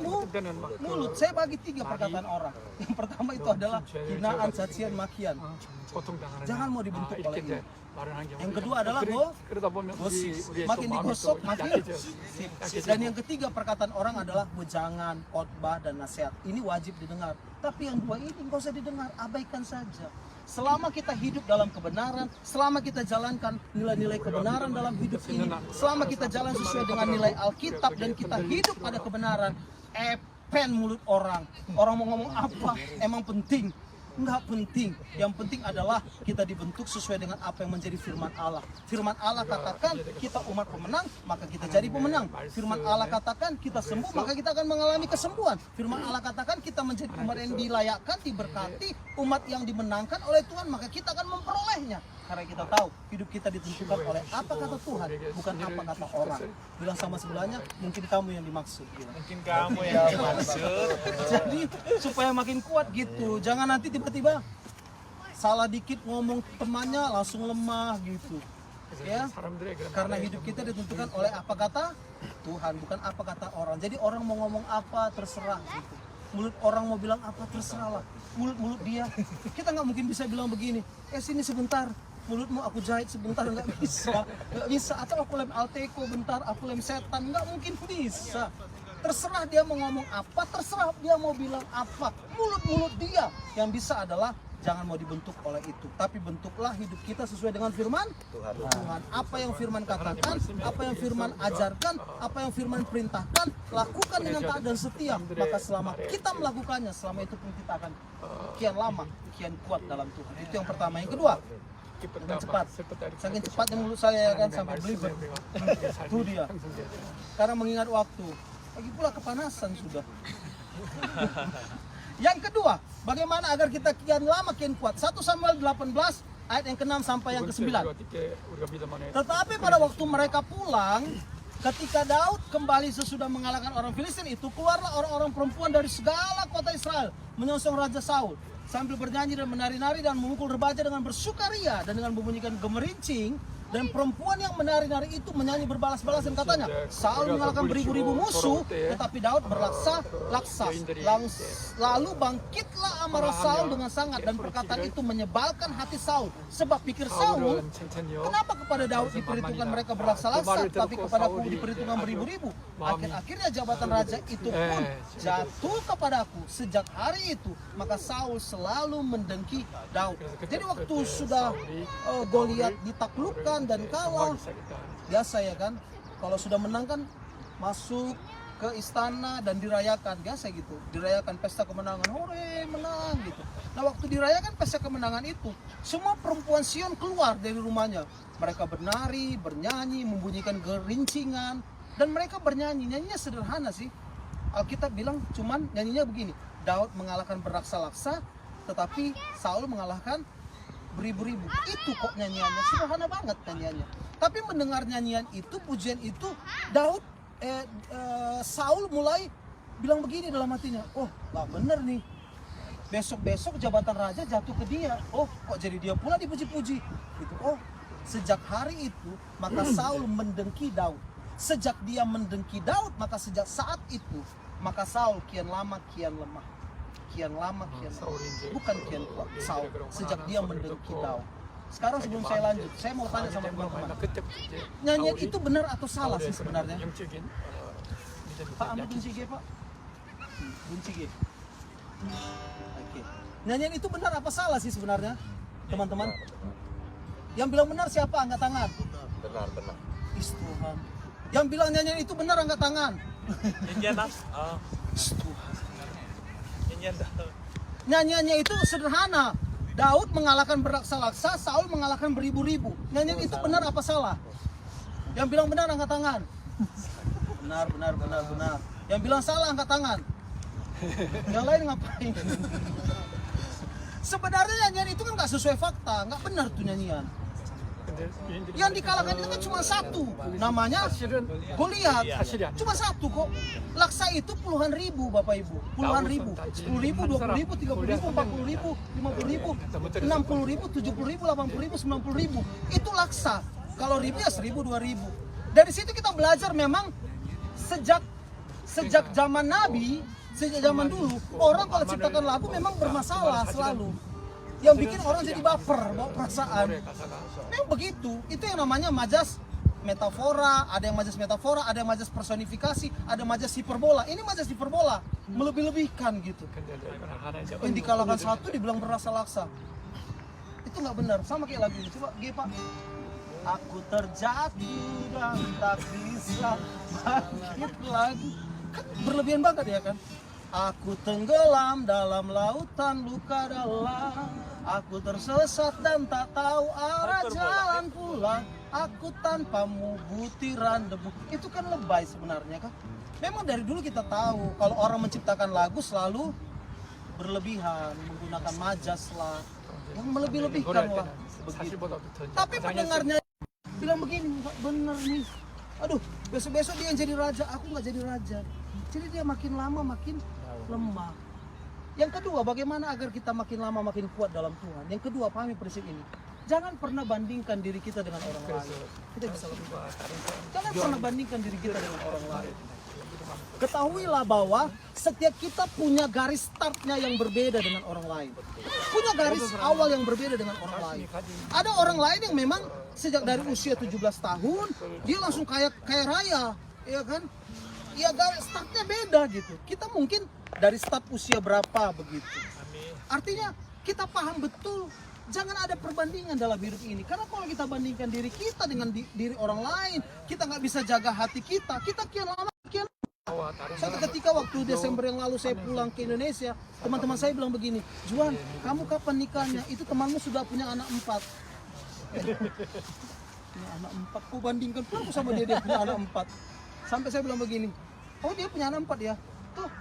mulut, saya bagi 3 perkataan orang. Yang pertama itu adalah hinaan, cacian, makian. Jangan mau dibentuk oleh ini. Yang kedua adalah gosip. Makin digosok, makin sip. Dan yang ketiga perkataan orang adalah wejangan, khotbah, dan nasihat. Ini wajib didengar. Tapi yang 2 ini nggak usah didengar, abaikan saja. selama kita hidup dalam kebenaran, selama kita jalankan nilai-nilai kebenaran dalam hidup ini, selama kita jalan sesuai dengan nilai Alkitab dan kita hidup pada kebenaran, pen mulut orang mau ngomong apa emang penting? Enggak penting. Yang penting adalah kita dibentuk sesuai dengan apa yang menjadi firman Allah. Firman Allah katakan kita umat pemenang, maka kita jadi pemenang. Firman Allah katakan kita sembuh, maka kita akan mengalami kesembuhan. Firman Allah katakan kita menjadi umat yang dilayakkan, diberkati, umat yang dimenangkan oleh Tuhan, maka kita akan memperolehnya. Karena kita tahu hidup kita ditentukan oleh apa kata Tuhan, bukan apa kata orang. Bilang sama sebelahnya, mungkin kamu yang dimaksud. Mungkin kamu yang dimaksud. Jadi supaya makin kuat gitu. Jangan nanti tiba-tiba salah dikit ngomong temannya langsung lemah gitu. Ya. Karena hidup kita ditentukan oleh apa kata Tuhan, bukan apa kata orang. Jadi orang mau ngomong apa terserah gitu. Mulut orang mau bilang apa terserah lah. Mulut dia. Kita nggak mungkin bisa bilang begini. Sini sebentar. Mulutmu aku jahit sebentar, nggak bisa. Atau aku lem Alteco bentar, aku lem setan, nggak mungkin bisa. Terserah dia mau ngomong apa, terserah dia mau bilang apa. Mulut dia yang bisa adalah jangan mau dibentuk oleh itu, tapi bentuklah hidup kita sesuai dengan firman Tuhan. Apa yang firman katakan, apa yang firman ajarkan, apa yang firman perintahkan, lakukan dengan taat dan setia. Maka selama kita melakukannya, selama itu pun kita akan kian lama, kian kuat dalam Tuhan. Itu yang pertama. Yang kedua, dengan cepat. Saking cepatnya mulut saya kan sampai belibet. Itu dia. Karena mengingat waktu. Lagi pula kepanasan sudah. Yang kedua, bagaimana agar kita kian lama kian kuat? 1 Samuel 18 ayat yang ke-6 sampai yang ke-9. Tetapi pada waktu mereka pulang, ketika Daud kembali sesudah mengalahkan orang Filistin itu, keluarlah orang-orang perempuan dari segala kota Israel menyongsong Raja Saul sambil bernyanyi dan menari-nari dan memukul remaja dengan bersukaria dan dengan membunyikan gemerincing. Dan perempuan yang menari-nari itu menyanyi berbalas-balas dan katanya, Saul mengalahkan beribu-ribu musuh, tetapi Daud berlaksa. Lalu bangkitlah amarah Saul dengan sangat, dan perkataan itu menyebalkan hati Saul. Sebab pikir Saul, kenapa kepada Daud diperhitungkan mereka berlaksa-laksa, tapi kepadaku diperhitungkan beribu-ribu. Akhir-akhirnya jabatan raja itu pun jatuh kepadaku. Sejak hari itu, maka Saul selalu mendengki Daud. Jadi waktu sudah Goliat ditaklukkan dan kalah, biasa ya kan, kalau sudah menang kan masuk ke istana dan dirayakan, biasa gitu, dirayakan pesta kemenangan, hore menang gitu. Nah waktu dirayakan pesta kemenangan itu, semua perempuan Sion keluar dari rumahnya, mereka bernari, bernyanyi, membunyikan gerincingan, dan mereka bernyanyi, nyanyinya sederhana sih. Alkitab bilang cuman nyanyinya begini, Daud mengalahkan beraksa-laksa, tetapi Saul mengalahkan beribu-ribu. Itu kok nyanyiannya, sederhana banget nyanyiannya. Tapi mendengar nyanyian itu, pujian itu, Saul mulai bilang begini dalam hatinya, oh gak bener nih, besok-besok jabatan raja jatuh ke dia. Oh kok jadi dia pula dipuji-puji gitu. Oh sejak hari itu maka Saul mendengki Daud. Sejak dia mendengki Daud, maka sejak saat itu maka Saul kian lama kian lemah. Kian lama kian lemah. Bukan kian kuat. Saul sejak dia mendengki Daud. Sekarang sebelum saya lanjut, saya mau tanya sama teman-teman, nyanyian itu benar atau salah sih sebenarnya? Pak, ambil kunci G, Pak. Kunci G. Oke. Nyanyian itu benar apa salah sih sebenarnya, teman-teman? Yang bilang benar siapa? Angkat tangan. Benar. Tuhan. Yang bilang nyanyian itu benar angkat tangan. Nyanyian apa? Tuhan. Nyanyian dah. Nyanyiannya itu sederhana. Daud mengalahkan beraksa-laksa, Saul mengalahkan beribu-ribu. Nyanyian itu benar apa salah? Yang bilang benar angkat tangan. Benar. Yang bilang salah angkat tangan. Yang lain ngapain? Sebenarnya nyanyian itu kan nggak sesuai fakta, nggak benar tuh nyanyian. Yang dikalahkan itu kan cuma satu, namanya Goliat. Cuma satu kok. Laksa itu puluhan ribu, Bapak Ibu. Puluhan ribu, 10.000, 20.000, 30.000, 40.000, 50.000, 60.000, 70.000, 80.000, 90.000. Itu laksa. Kalau ribu ya 1.000, 2.000. Dari situ kita belajar memang sejak zaman Nabi, sejak zaman dulu, orang kalau ciptakan lagu memang bermasalah selalu. Yang bikin orang jadi baper, bawa perasaan. Memang begitu. Itu yang namanya majas metafora. Ada yang majas metafora, ada yang majas personifikasi, ada majas hiperbola. Ini majas hiperbola, melebih-lebihkan gitu. Yang dikalahkan satu dibilang berasa laksa. Itu nggak benar. Sama kayak lagu ini. Coba G Pak. Aku terjatuh dan tak bisa bangkit lagi. Kan berlebihan banget ya kan. Aku tenggelam dalam lautan luka dalam. Aku tersesat dan tak tahu arah jalan pulang. Aku tanpamu butiran debu. Itu kan lebay sebenarnya kan. Memang dari dulu kita tahu kalau orang menciptakan lagu selalu berlebihan, menggunakan majas lah, yang melebih-lebihkan lah begitu. Tapi pendengarnya bilang begini, nggak bener nih. Aduh, besok-besok dia yang jadi raja, aku nggak jadi raja. Jadi dia makin lama makin lemah. Yang kedua, bagaimana agar kita makin lama makin kuat dalam Tuhan? Yang kedua, pahami prinsip ini. Jangan pernah bandingkan diri kita dengan orang lain. Kita bisa lebih baik. Jangan pernah bandingkan diri kita dengan orang lain. Ketahuilah bahwa setiap kita punya garis startnya yang berbeda dengan orang lain. Punya garis awal yang berbeda dengan orang lain. Ada orang lain yang memang sejak dari usia 17 tahun, dia langsung kaya raya. Ya kan? Ya garis startnya beda gitu. Kita mungkin dari start usia berapa begitu. Artinya kita paham betul. Jangan ada perbandingan dalam hidup ini. Karena kalau kita bandingkan diri kita dengan diri orang lain, kita nggak bisa jaga hati kita. Kita kian lama kian. Suatu ketika waktu Desember yang lalu saya pulang ke Indonesia, teman-teman saya bilang begini, Juan, kamu kapan nikahnya? Itu temanmu sudah punya anak 4. Punya anak 4, kau bandingkan pula aku sama dia punya anak 4. Sampai saya bilang begini, oh dia punya anak 4 ya? Tuh,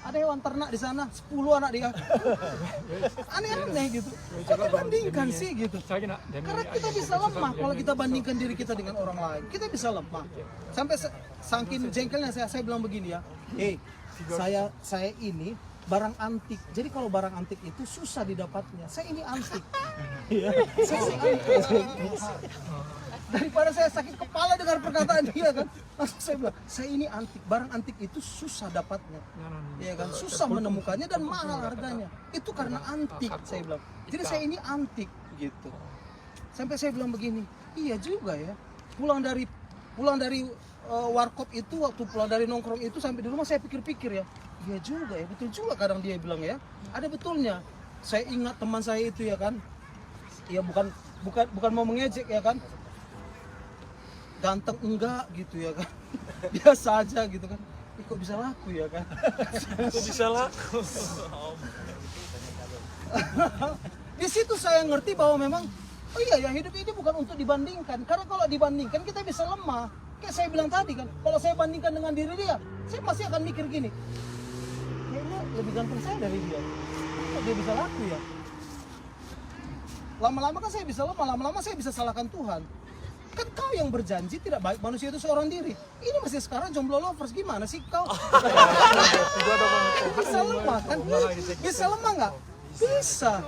ada hewan ternak di sana, 10 anak dia. Aneh-aneh gitu. Kok dibandingkan sih gitu? Karena kita bisa lemah kalau kita bandingkan diri kita dengan orang lain. Kita bisa lemah. Sampai saking jengkelnya saya bilang begini ya. Saya ini barang antik. Jadi kalau barang antik itu susah didapatnya. Saya ini antik. Saya antik. Daripada saya sakit kepala dengar perkataan dia kan, langsung saya bilang, saya ini antik, barang antik itu susah dapatnya, ya kan, susah menemukannya dan mahal harganya. Itu karena antik, saya bilang. Jadi saya ini antik, gitu. Sampai saya bilang begini, iya juga ya. Pulang dari warkop itu, waktu pulang dari nongkrong itu sampai di rumah saya pikir-pikir ya, iya juga ya, betul juga kadang dia bilang ya, ada betulnya. Saya ingat teman saya itu ya kan, ya bukan mau mengejek ya kan. Ganteng enggak gitu ya kan, biasa aja gitu kan, kok bisa laku ya kan. Kok bisa laku? Di situ saya ngerti bahwa memang, oh iya ya, hidup ini bukan untuk dibandingkan, karena kalau dibandingkan kita bisa lemah. Kayak saya bilang tadi kan, kalau saya bandingkan dengan diri dia, saya pasti akan mikir gini, kayaknya lebih ganteng saya dari dia, kok dia bisa laku ya. Lama-lama kan saya bisa lemah, lama-lama saya bisa salahkan Tuhan. Kan kau yang berjanji tidak baik manusia itu seorang diri. Ini masih sekarang jomblo lovers, gimana sih kau? Bisa lemah kan? Bisa lemah nggak? Bisa.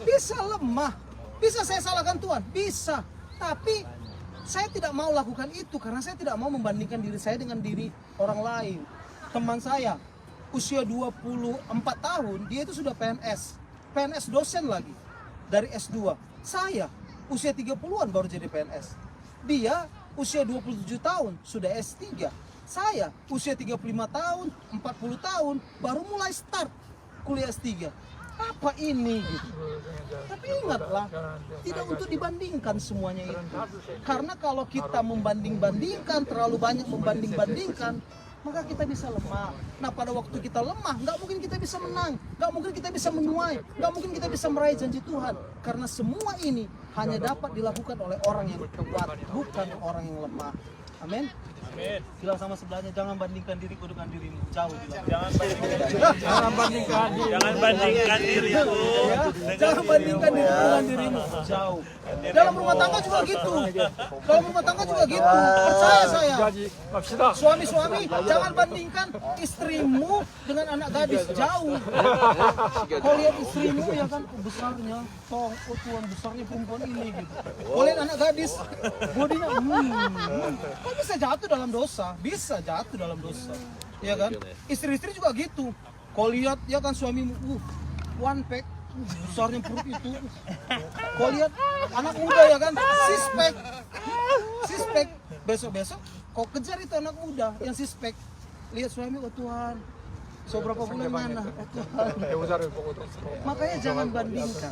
Bisa lemah. Bisa saya salahkan Tuhan? Bisa. Tapi saya tidak mau lakukan itu karena saya tidak mau membandingkan diri saya dengan diri orang lain. Teman saya usia 24 tahun, dia itu sudah PNS. PNS dosen lagi. Dari S2. Saya usia 30-an baru jadi PNS. Dia usia 27 tahun sudah S3. Saya usia 35 tahun, 40 tahun baru mulai start kuliah S3. Apa ini gitu? Tapi ingatlah, tidak untuk dibandingkan semuanya itu. Karena kalau kita membanding-bandingkan, terlalu banyak membanding-bandingkan, maka kita bisa lemah. Nah pada waktu kita lemah, nggak mungkin kita bisa menang, nggak mungkin kita bisa menuai, nggak mungkin kita bisa meraih janji Tuhan. Karena semua ini hanya dapat dilakukan oleh orang yang kuat, bukan orang yang lemah. Amin. Amin. Bilang sama sebelahnya, jangan bandingkan diriku dengan dirimu. Jauh bilang. Jangan bandingkan diriku. Jangan bandingkan dirimu dengan dirimu. Jauh. Dalam rumah tangga juga gitu. Dalam rumah tangga juga gitu. Percaya saya. Suami-suami, jangan bandingkan istrimu dengan anak gadis. Jauh. Kau lihat istrimu ya kan, besarnya, oh Tuhan besarnya perempuan ini gitu. Kau lihat anak gadis, bodinya, kok bisa jatuh dalam dosa? Bisa jatuh dalam dosa. Ya kan? Istri-istri juga gitu. Kau lihat ya kan suamimu, one pack, besarnya perut itu. Kau lihat anak muda ya kan, sispek. Besok-besok kau kejar itu anak muda yang sispek. Lihat suami, oh Tuhan, Seberapa bulan mana? Oh Tuhan. Makanya jangan bandingkan.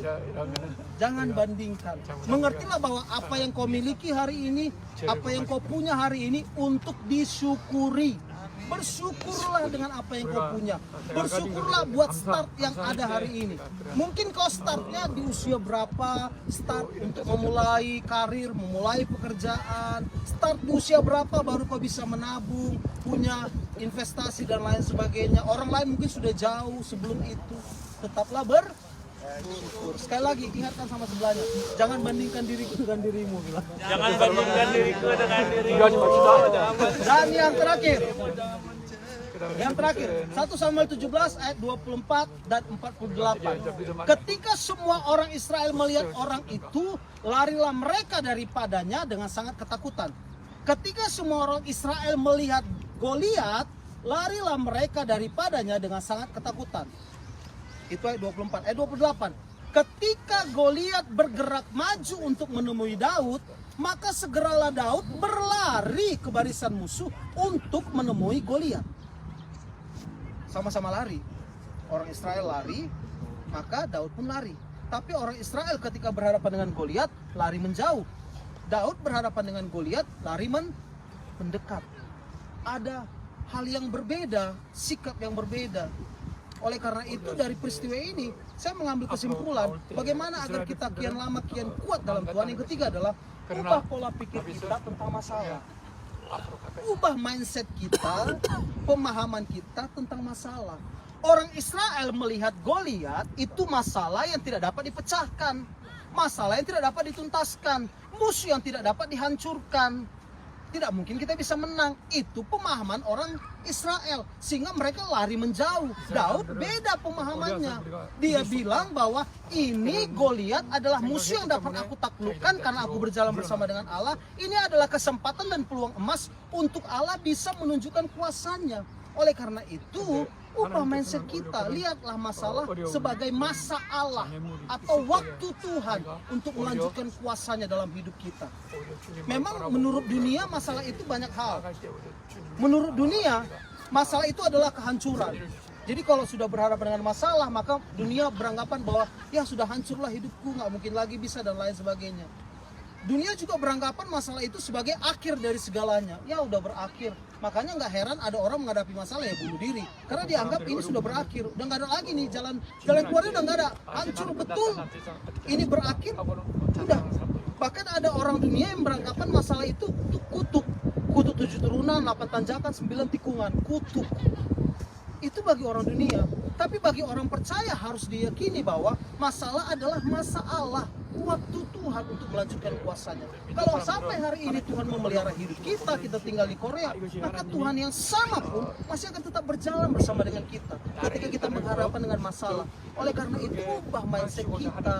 Jangan bandingkan. Mengertilah bahwa apa yang kau miliki hari ini, apa yang kau punya hari ini untuk disyukuri. Bersyukurlah dengan apa yang kau punya. Bersyukurlah buat start yang ada hari ini. Mungkin kau startnya di usia berapa, start untuk memulai karir, memulai pekerjaan, start di usia berapa baru kau bisa menabung, punya investasi dan lain sebagainya. Orang lain mungkin sudah jauh sebelum itu. Tetaplah bersyukur. Sekali lagi ingatkan sama sebelahnya, jangan bandingkan diriku dengan dirimu. Bilang. Jangan bandingkan diriku dengan dirimu. Dan yang terakhir, 1 Samuel 17 ayat 24 dan 48. Ketika semua orang Israel melihat orang itu, larilah mereka daripadanya dengan sangat ketakutan. Ketika semua orang Israel melihat Goliat, larilah mereka daripadanya dengan sangat ketakutan. Itu ayat 24. Ayat 28. Ketika Goliat bergerak maju untuk menemui Daud, maka segeralah Daud berlari ke barisan musuh untuk menemui Goliat. Sama-sama lari. Orang Israel lari, maka Daud pun lari. Tapi orang Israel ketika berhadapan dengan Goliat, lari menjauh. Daud berhadapan dengan Goliat, lari mendekat. Ada hal yang berbeda, sikap yang berbeda. Oleh karena itu dari peristiwa ini, saya mengambil kesimpulan bagaimana agar kita kian lama kian kuat dalam Tuhan. Yang ketiga adalah ubah pola pikir kita tentang masalah. Ubah mindset kita, pemahaman kita tentang masalah. Orang Israel melihat Goliat itu masalah yang tidak dapat dipecahkan, masalah yang tidak dapat dituntaskan, musuh yang tidak dapat dihancurkan. Tidak mungkin kita bisa menang. Itu pemahaman orang Israel, sehingga mereka lari menjauh. Daud beda pemahamannya. Dia bilang bahwa ini Goliat adalah musuh yang dapat aku taklukkan karena aku berjalan bersama dengan Allah. Ini adalah kesempatan dan peluang emas untuk Allah bisa menunjukkan kuasanya. Oleh karena itu, ubah mindset kita. Lihatlah masalah sebagai masa Allah atau waktu Tuhan untuk melanjutkan kuasanya dalam hidup kita. Memang menurut dunia masalah itu banyak hal. Menurut dunia masalah itu adalah kehancuran. Jadi kalau sudah berhadapan dengan masalah, maka dunia beranggapan bahwa ya sudah hancurlah hidupku, nggak mungkin lagi bisa dan lain sebagainya. Dunia juga beranggapan masalah itu sebagai akhir dari segalanya. Ya udah berakhir. Makanya nggak heran ada orang menghadapi masalah ya bunuh diri. Karena dianggap ini sudah berakhir. Udah nggak ada lagi nih jalan keluarnya, udah nggak ada. Hancur betul. Ini berakhir. Udah. Bahkan ada orang dunia yang beranggapan masalah itu kutuk. Kutuk 7 turunan, 8 tanjakan, 9 tikungan. Kutuk. Itu bagi orang dunia. Tapi bagi orang percaya harus diyakini bahwa masalah adalah masalah. Waktu Tuhan untuk melanjutkan kuasanya. Kalau sampai hari ini Tuhan memelihara hidup kita tinggal di Korea, maka Tuhan yang sama pun masih akan tetap berjalan bersama dengan kita ketika kita berhadapan dengan masalah. Oleh karena itu, ubah mindset kita.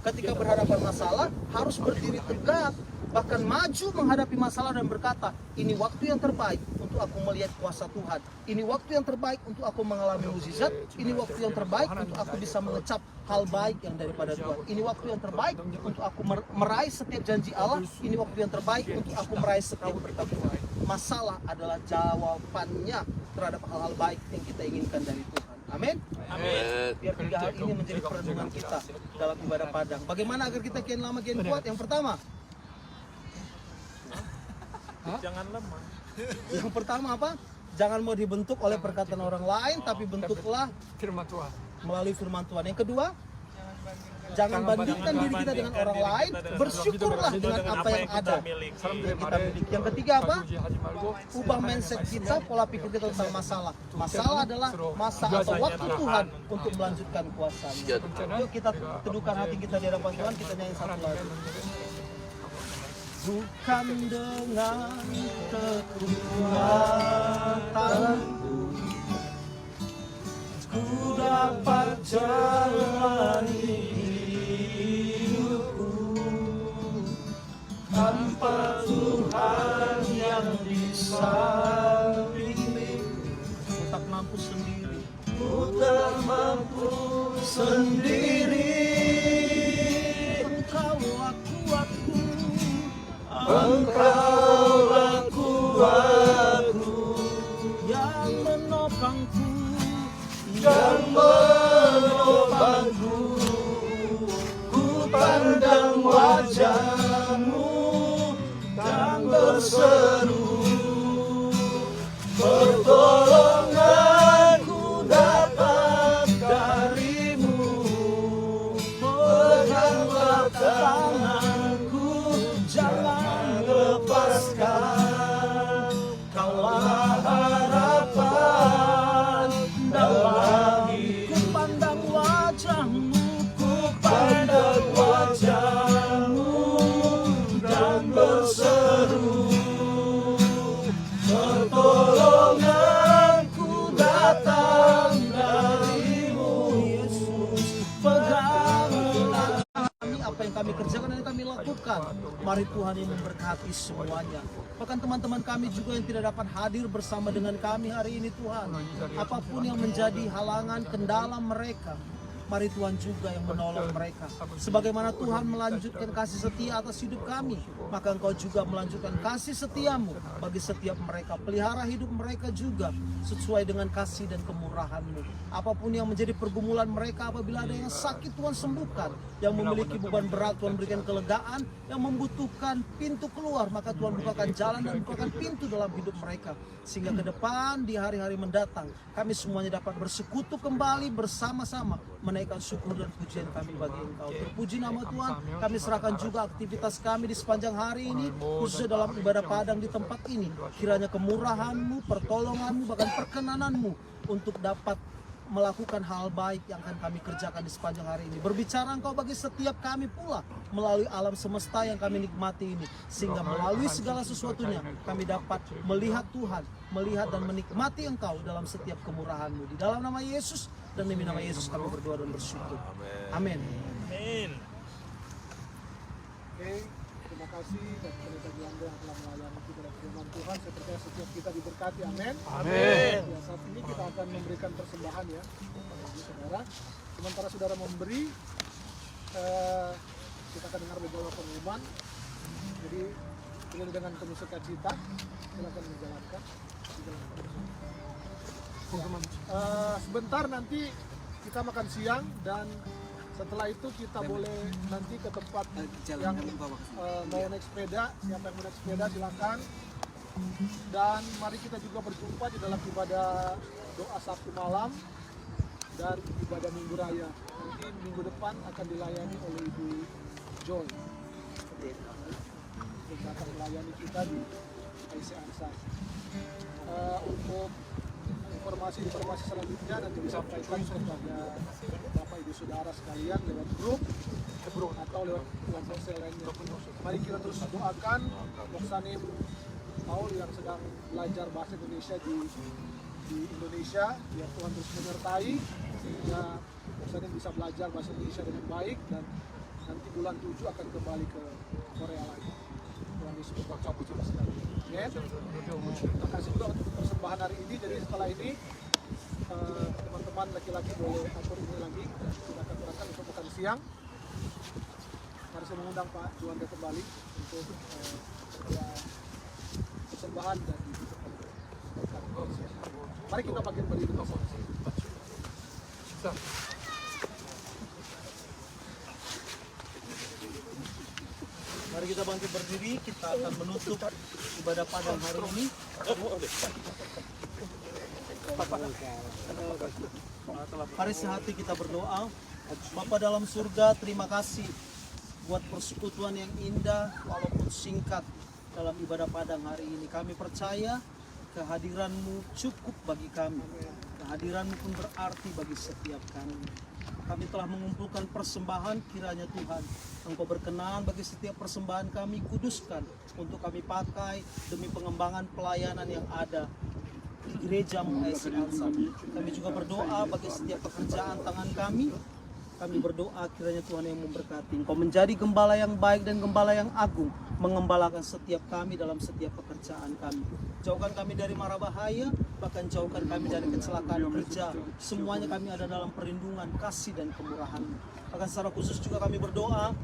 Ketika berhadapan masalah, harus berdiri tegak, bahkan maju menghadapi masalah dan berkata, ini waktu yang terbaik untuk aku melihat kuasa Tuhan. Ini waktu yang terbaik untuk aku mengalami mukjizat. Ini waktu yang terbaik untuk aku bisa mengecap hal baik yang daripada Tuhan. Ini waktu yang terbaik untuk aku meraih setiap janji Allah. Ini waktu yang terbaik untuk aku meraih setiap berkat Tuhan. Masalah adalah jawabannya terhadap hal-hal baik yang kita inginkan dari Tuhan. Amin. Amin. Biar 3 hal ini menjadi perenungan kita dalam ibadah padang. Bagaimana agar kita kian lama kian kuat? Yang pertama, Jangan lemah. Yang pertama apa? Jangan mau dibentuk oleh perkataan orang lain, tapi bentuklah Firman Tuhan. melalui firman Tuhan. Yang kedua, jangan bandingkan diri kita dengan orang lain, bersyukurlah dengan apa yang ada yang kita miliki. Yang ketiga apa? Ubah mindset kita, pola pikir kita tentang masalah. Masalah adalah masa atau waktu Tuhan untuk melanjutkan kuasanya. Yuk kita teduhkan hati kita di hadapan Tuhan, kita nyanyi satu lagu. Bukan dengan kekuatanku ku dapat jalani hidupku tanpa Tuhan yang di sampingku. Ku tak mampu sendiri. Ku tak mampu sendiri. Engkaulah kuatku. Engkaulah kuatku yang menopangku yang menopangku. Ku pandang wajah-Mu dan berseru, pertolonganku dapat dari-Mu. Peganglah tanganku, jangan lepaskan. Kaulah harapan dalam hidup. Ku pandang wajah-Mu, Ku pandang wajah-Mu dan berseru, pertolonganku datang dari-Mu. Yesus. Peganglah kami, apa yang kami kerjakan dan yang kami lakukan. Mari Tuhan yang memberkati semuanya. Bahkan teman-teman kami juga yang tidak dapat hadir bersama dengan kami hari ini Tuhan. Apapun yang menjadi halangan, kendala mereka, mari Tuhan juga yang menolong mereka. Sebagaimana Tuhan melanjutkan kasih setia atas hidup kami, maka Engkau juga melanjutkan kasih setiamu bagi setiap mereka. Pelihara hidup mereka juga sesuai dengan kasih dan kemurahan-Mu. Apapun yang menjadi pergumulan mereka, apabila ada yang sakit Tuhan sembuhkan, yang memiliki beban berat Tuhan berikan kelegaan, yang membutuhkan pintu keluar maka Tuhan bukakan jalan dan bukakan pintu dalam hidup mereka. Sehingga ke depan di hari-hari mendatang kami semuanya dapat bersekutu kembali bersama-sama menaikkan syukur dan pujian kami bagi Engkau. Terpuji nama Tuhan. Kami serahkan juga aktivitas kami di sepanjang hari ini, khususnya dalam ibadah padang di tempat ini. Kiranya kemurahan-Mu, pertolongan-Mu, bahkan perkenanan-Mu untuk dapat melakukan hal baik yang akan kami kerjakan di sepanjang hari ini. Berbicara Engkau bagi setiap kami pula melalui alam semesta yang kami nikmati ini, sehingga melalui segala sesuatunya kami dapat melihat Tuhan, melihat dan menikmati Engkau dalam setiap kemurahan-Mu. Di dalam nama Yesus dan demi nama Yesus kami berdoa dan bersyukur. Amin. Amin. Oke, terima kasih dan pendeta Giangga yang telah melayani kita dan firman Tuhan. Saya percaya setiap kita diberkati. Amin. Amin. Ya, saat ini kita akan memberikan persembahan ya, Bapak Ibu Saudara. Sementara saudara memberi, kita akan dengar beberapa pengumuman. Jadi pilih dengan penuh sukacita, silakan menjalankan. Sebentar nanti kita makan siang dan setelah itu kita boleh nanti ke tempat yang mau naik sepeda. Siapa yang mau naik sepeda silakan. Dan mari kita juga berjumpa di dalam ibadah doa Sabtu malam dan ibadah Minggu Raya. Nanti minggu depan akan dilayani oleh Ibu Joy. Yang akan melayani kita di IC Ansar. Untuk informasi selanjutnya nanti disampaikan kepada Bapak Ibu Saudara sekalian lewat grup atau lewat kelompok sel lainnya. Mari kita terus doakan Moksanim Paul yang sedang belajar bahasa Indonesia di Indonesia, biar Tuhan terus menyertai sehingga Moksanim bisa belajar bahasa Indonesia dengan baik dan nanti bulan 7 akan kembali ke Korea lagi. Tuhan Yesus berkati kita sekali. Terima kasih juga untuk persembahan hari ini. Jadi setelah ini teman-teman laki-laki boleh atur ini lagi. Kita akan berangkat untuk makan siang. Mari saya mengundang Pak Juanda kembali untuk persembahan dan mari kita bangkit berdiri bersama. Mari kita bangkit berdiri, kita akan menutup ibadah padang hari ini. Mari sehati kita berdoa. Bapa dalam surga, terima kasih buat persekutuan yang indah walaupun singkat dalam ibadah padang hari ini. Kami percaya kehadiran-Mu cukup bagi kami. Kehadiran-Mu pun berarti bagi setiap kami. Kami telah mengumpulkan persembahan, kiranya Tuhan Engkau berkenan bagi setiap persembahan kami, kuduskan untuk kami pakai demi pengembangan pelayanan yang ada di gereja-Mu IC Ansar. Kami juga berdoa bagi setiap pekerjaan tangan kami. Kami berdoa kiranya Tuhan yang memberkati. Engkau menjadi gembala yang baik dan gembala yang agung, mengembalakan setiap kami dalam setiap pekerjaan kami. Jauhkan kami dari mara bahaya, bahkan jauhkan kami dari kecelakaan kerja. Semuanya kami ada dalam perlindungan, kasih dan kemurahan. Bahkan secara khusus juga kami berdoa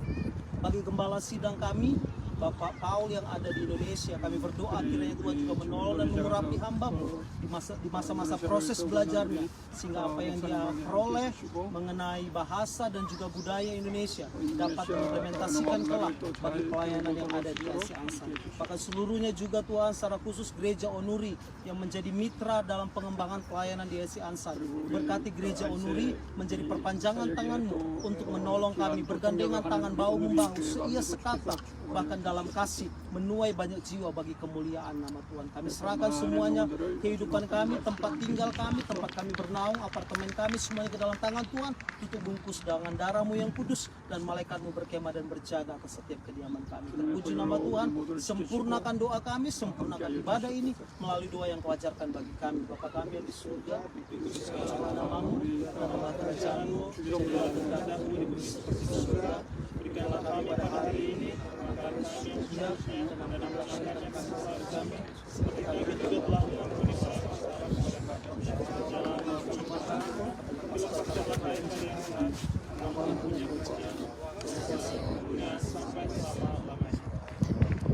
bagi gembala sidang kami, Bapak Paul yang ada di Indonesia. Kami berdoa kiranya Tuhan juga menolong dan mengurapi hamba-Mu di masa-masa proses belajarnya, sehingga apa yang dia peroleh mengenai bahasa dan juga budaya Indonesia dapat diimplementasikan kelak bagi pelayanan yang ada di Asia Ansar. Bahkan seluruhnya juga Tuhan, secara khusus Gereja Onuri yang menjadi mitra dalam pengembangan pelayanan di Asia Ansar. Berkati Gereja Onuri menjadi perpanjangan tangan-Mu untuk menolong kami, bergandengan tangan bahu-membahu, seia sekata, bahkan dalam kasih menuai banyak jiwa bagi kemuliaan nama Tuhan. Kami serahkan semuanya, kehidupan kami, tempat tinggal kami, tempat kami bernaung, apartemen kami, semuanya ke dalam tangan Tuhan. Tutup bungkus dengan darah-Mu yang kudus, dan malaikat-Mu berkemah dan berjaga atas setiap kediaman kami. Terpuji nama Tuhan, sempurnakan doa kami, sempurnakan ibadah ini melalui doa yang Kau ajarkan bagi kami. Bapa kami yang di surga, dikuduskanlah nama-Mu, nama kerajaan-Mu, jadilah kehendak-Mu di bumi seperti di surga. Berikanlah kami pada hari ini makan surga, dan ampunilah kami akan kesalahan kami, seperti kami juga telah mengampuni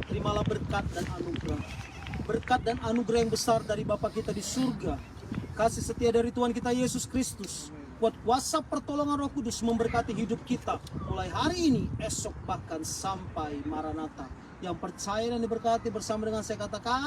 Terimalah berkat dan anugerah. Berkat dan anugerah yang besar dari Bapa kita di surga, kasih setia dari Tuhan kita Yesus Kristus, kuat kuasa pertolongan Roh Kudus memberkati hidup kita mulai hari ini, esok, bahkan sampai Maranatha. Yang percaya dan diberkati bersama dengan saya katakan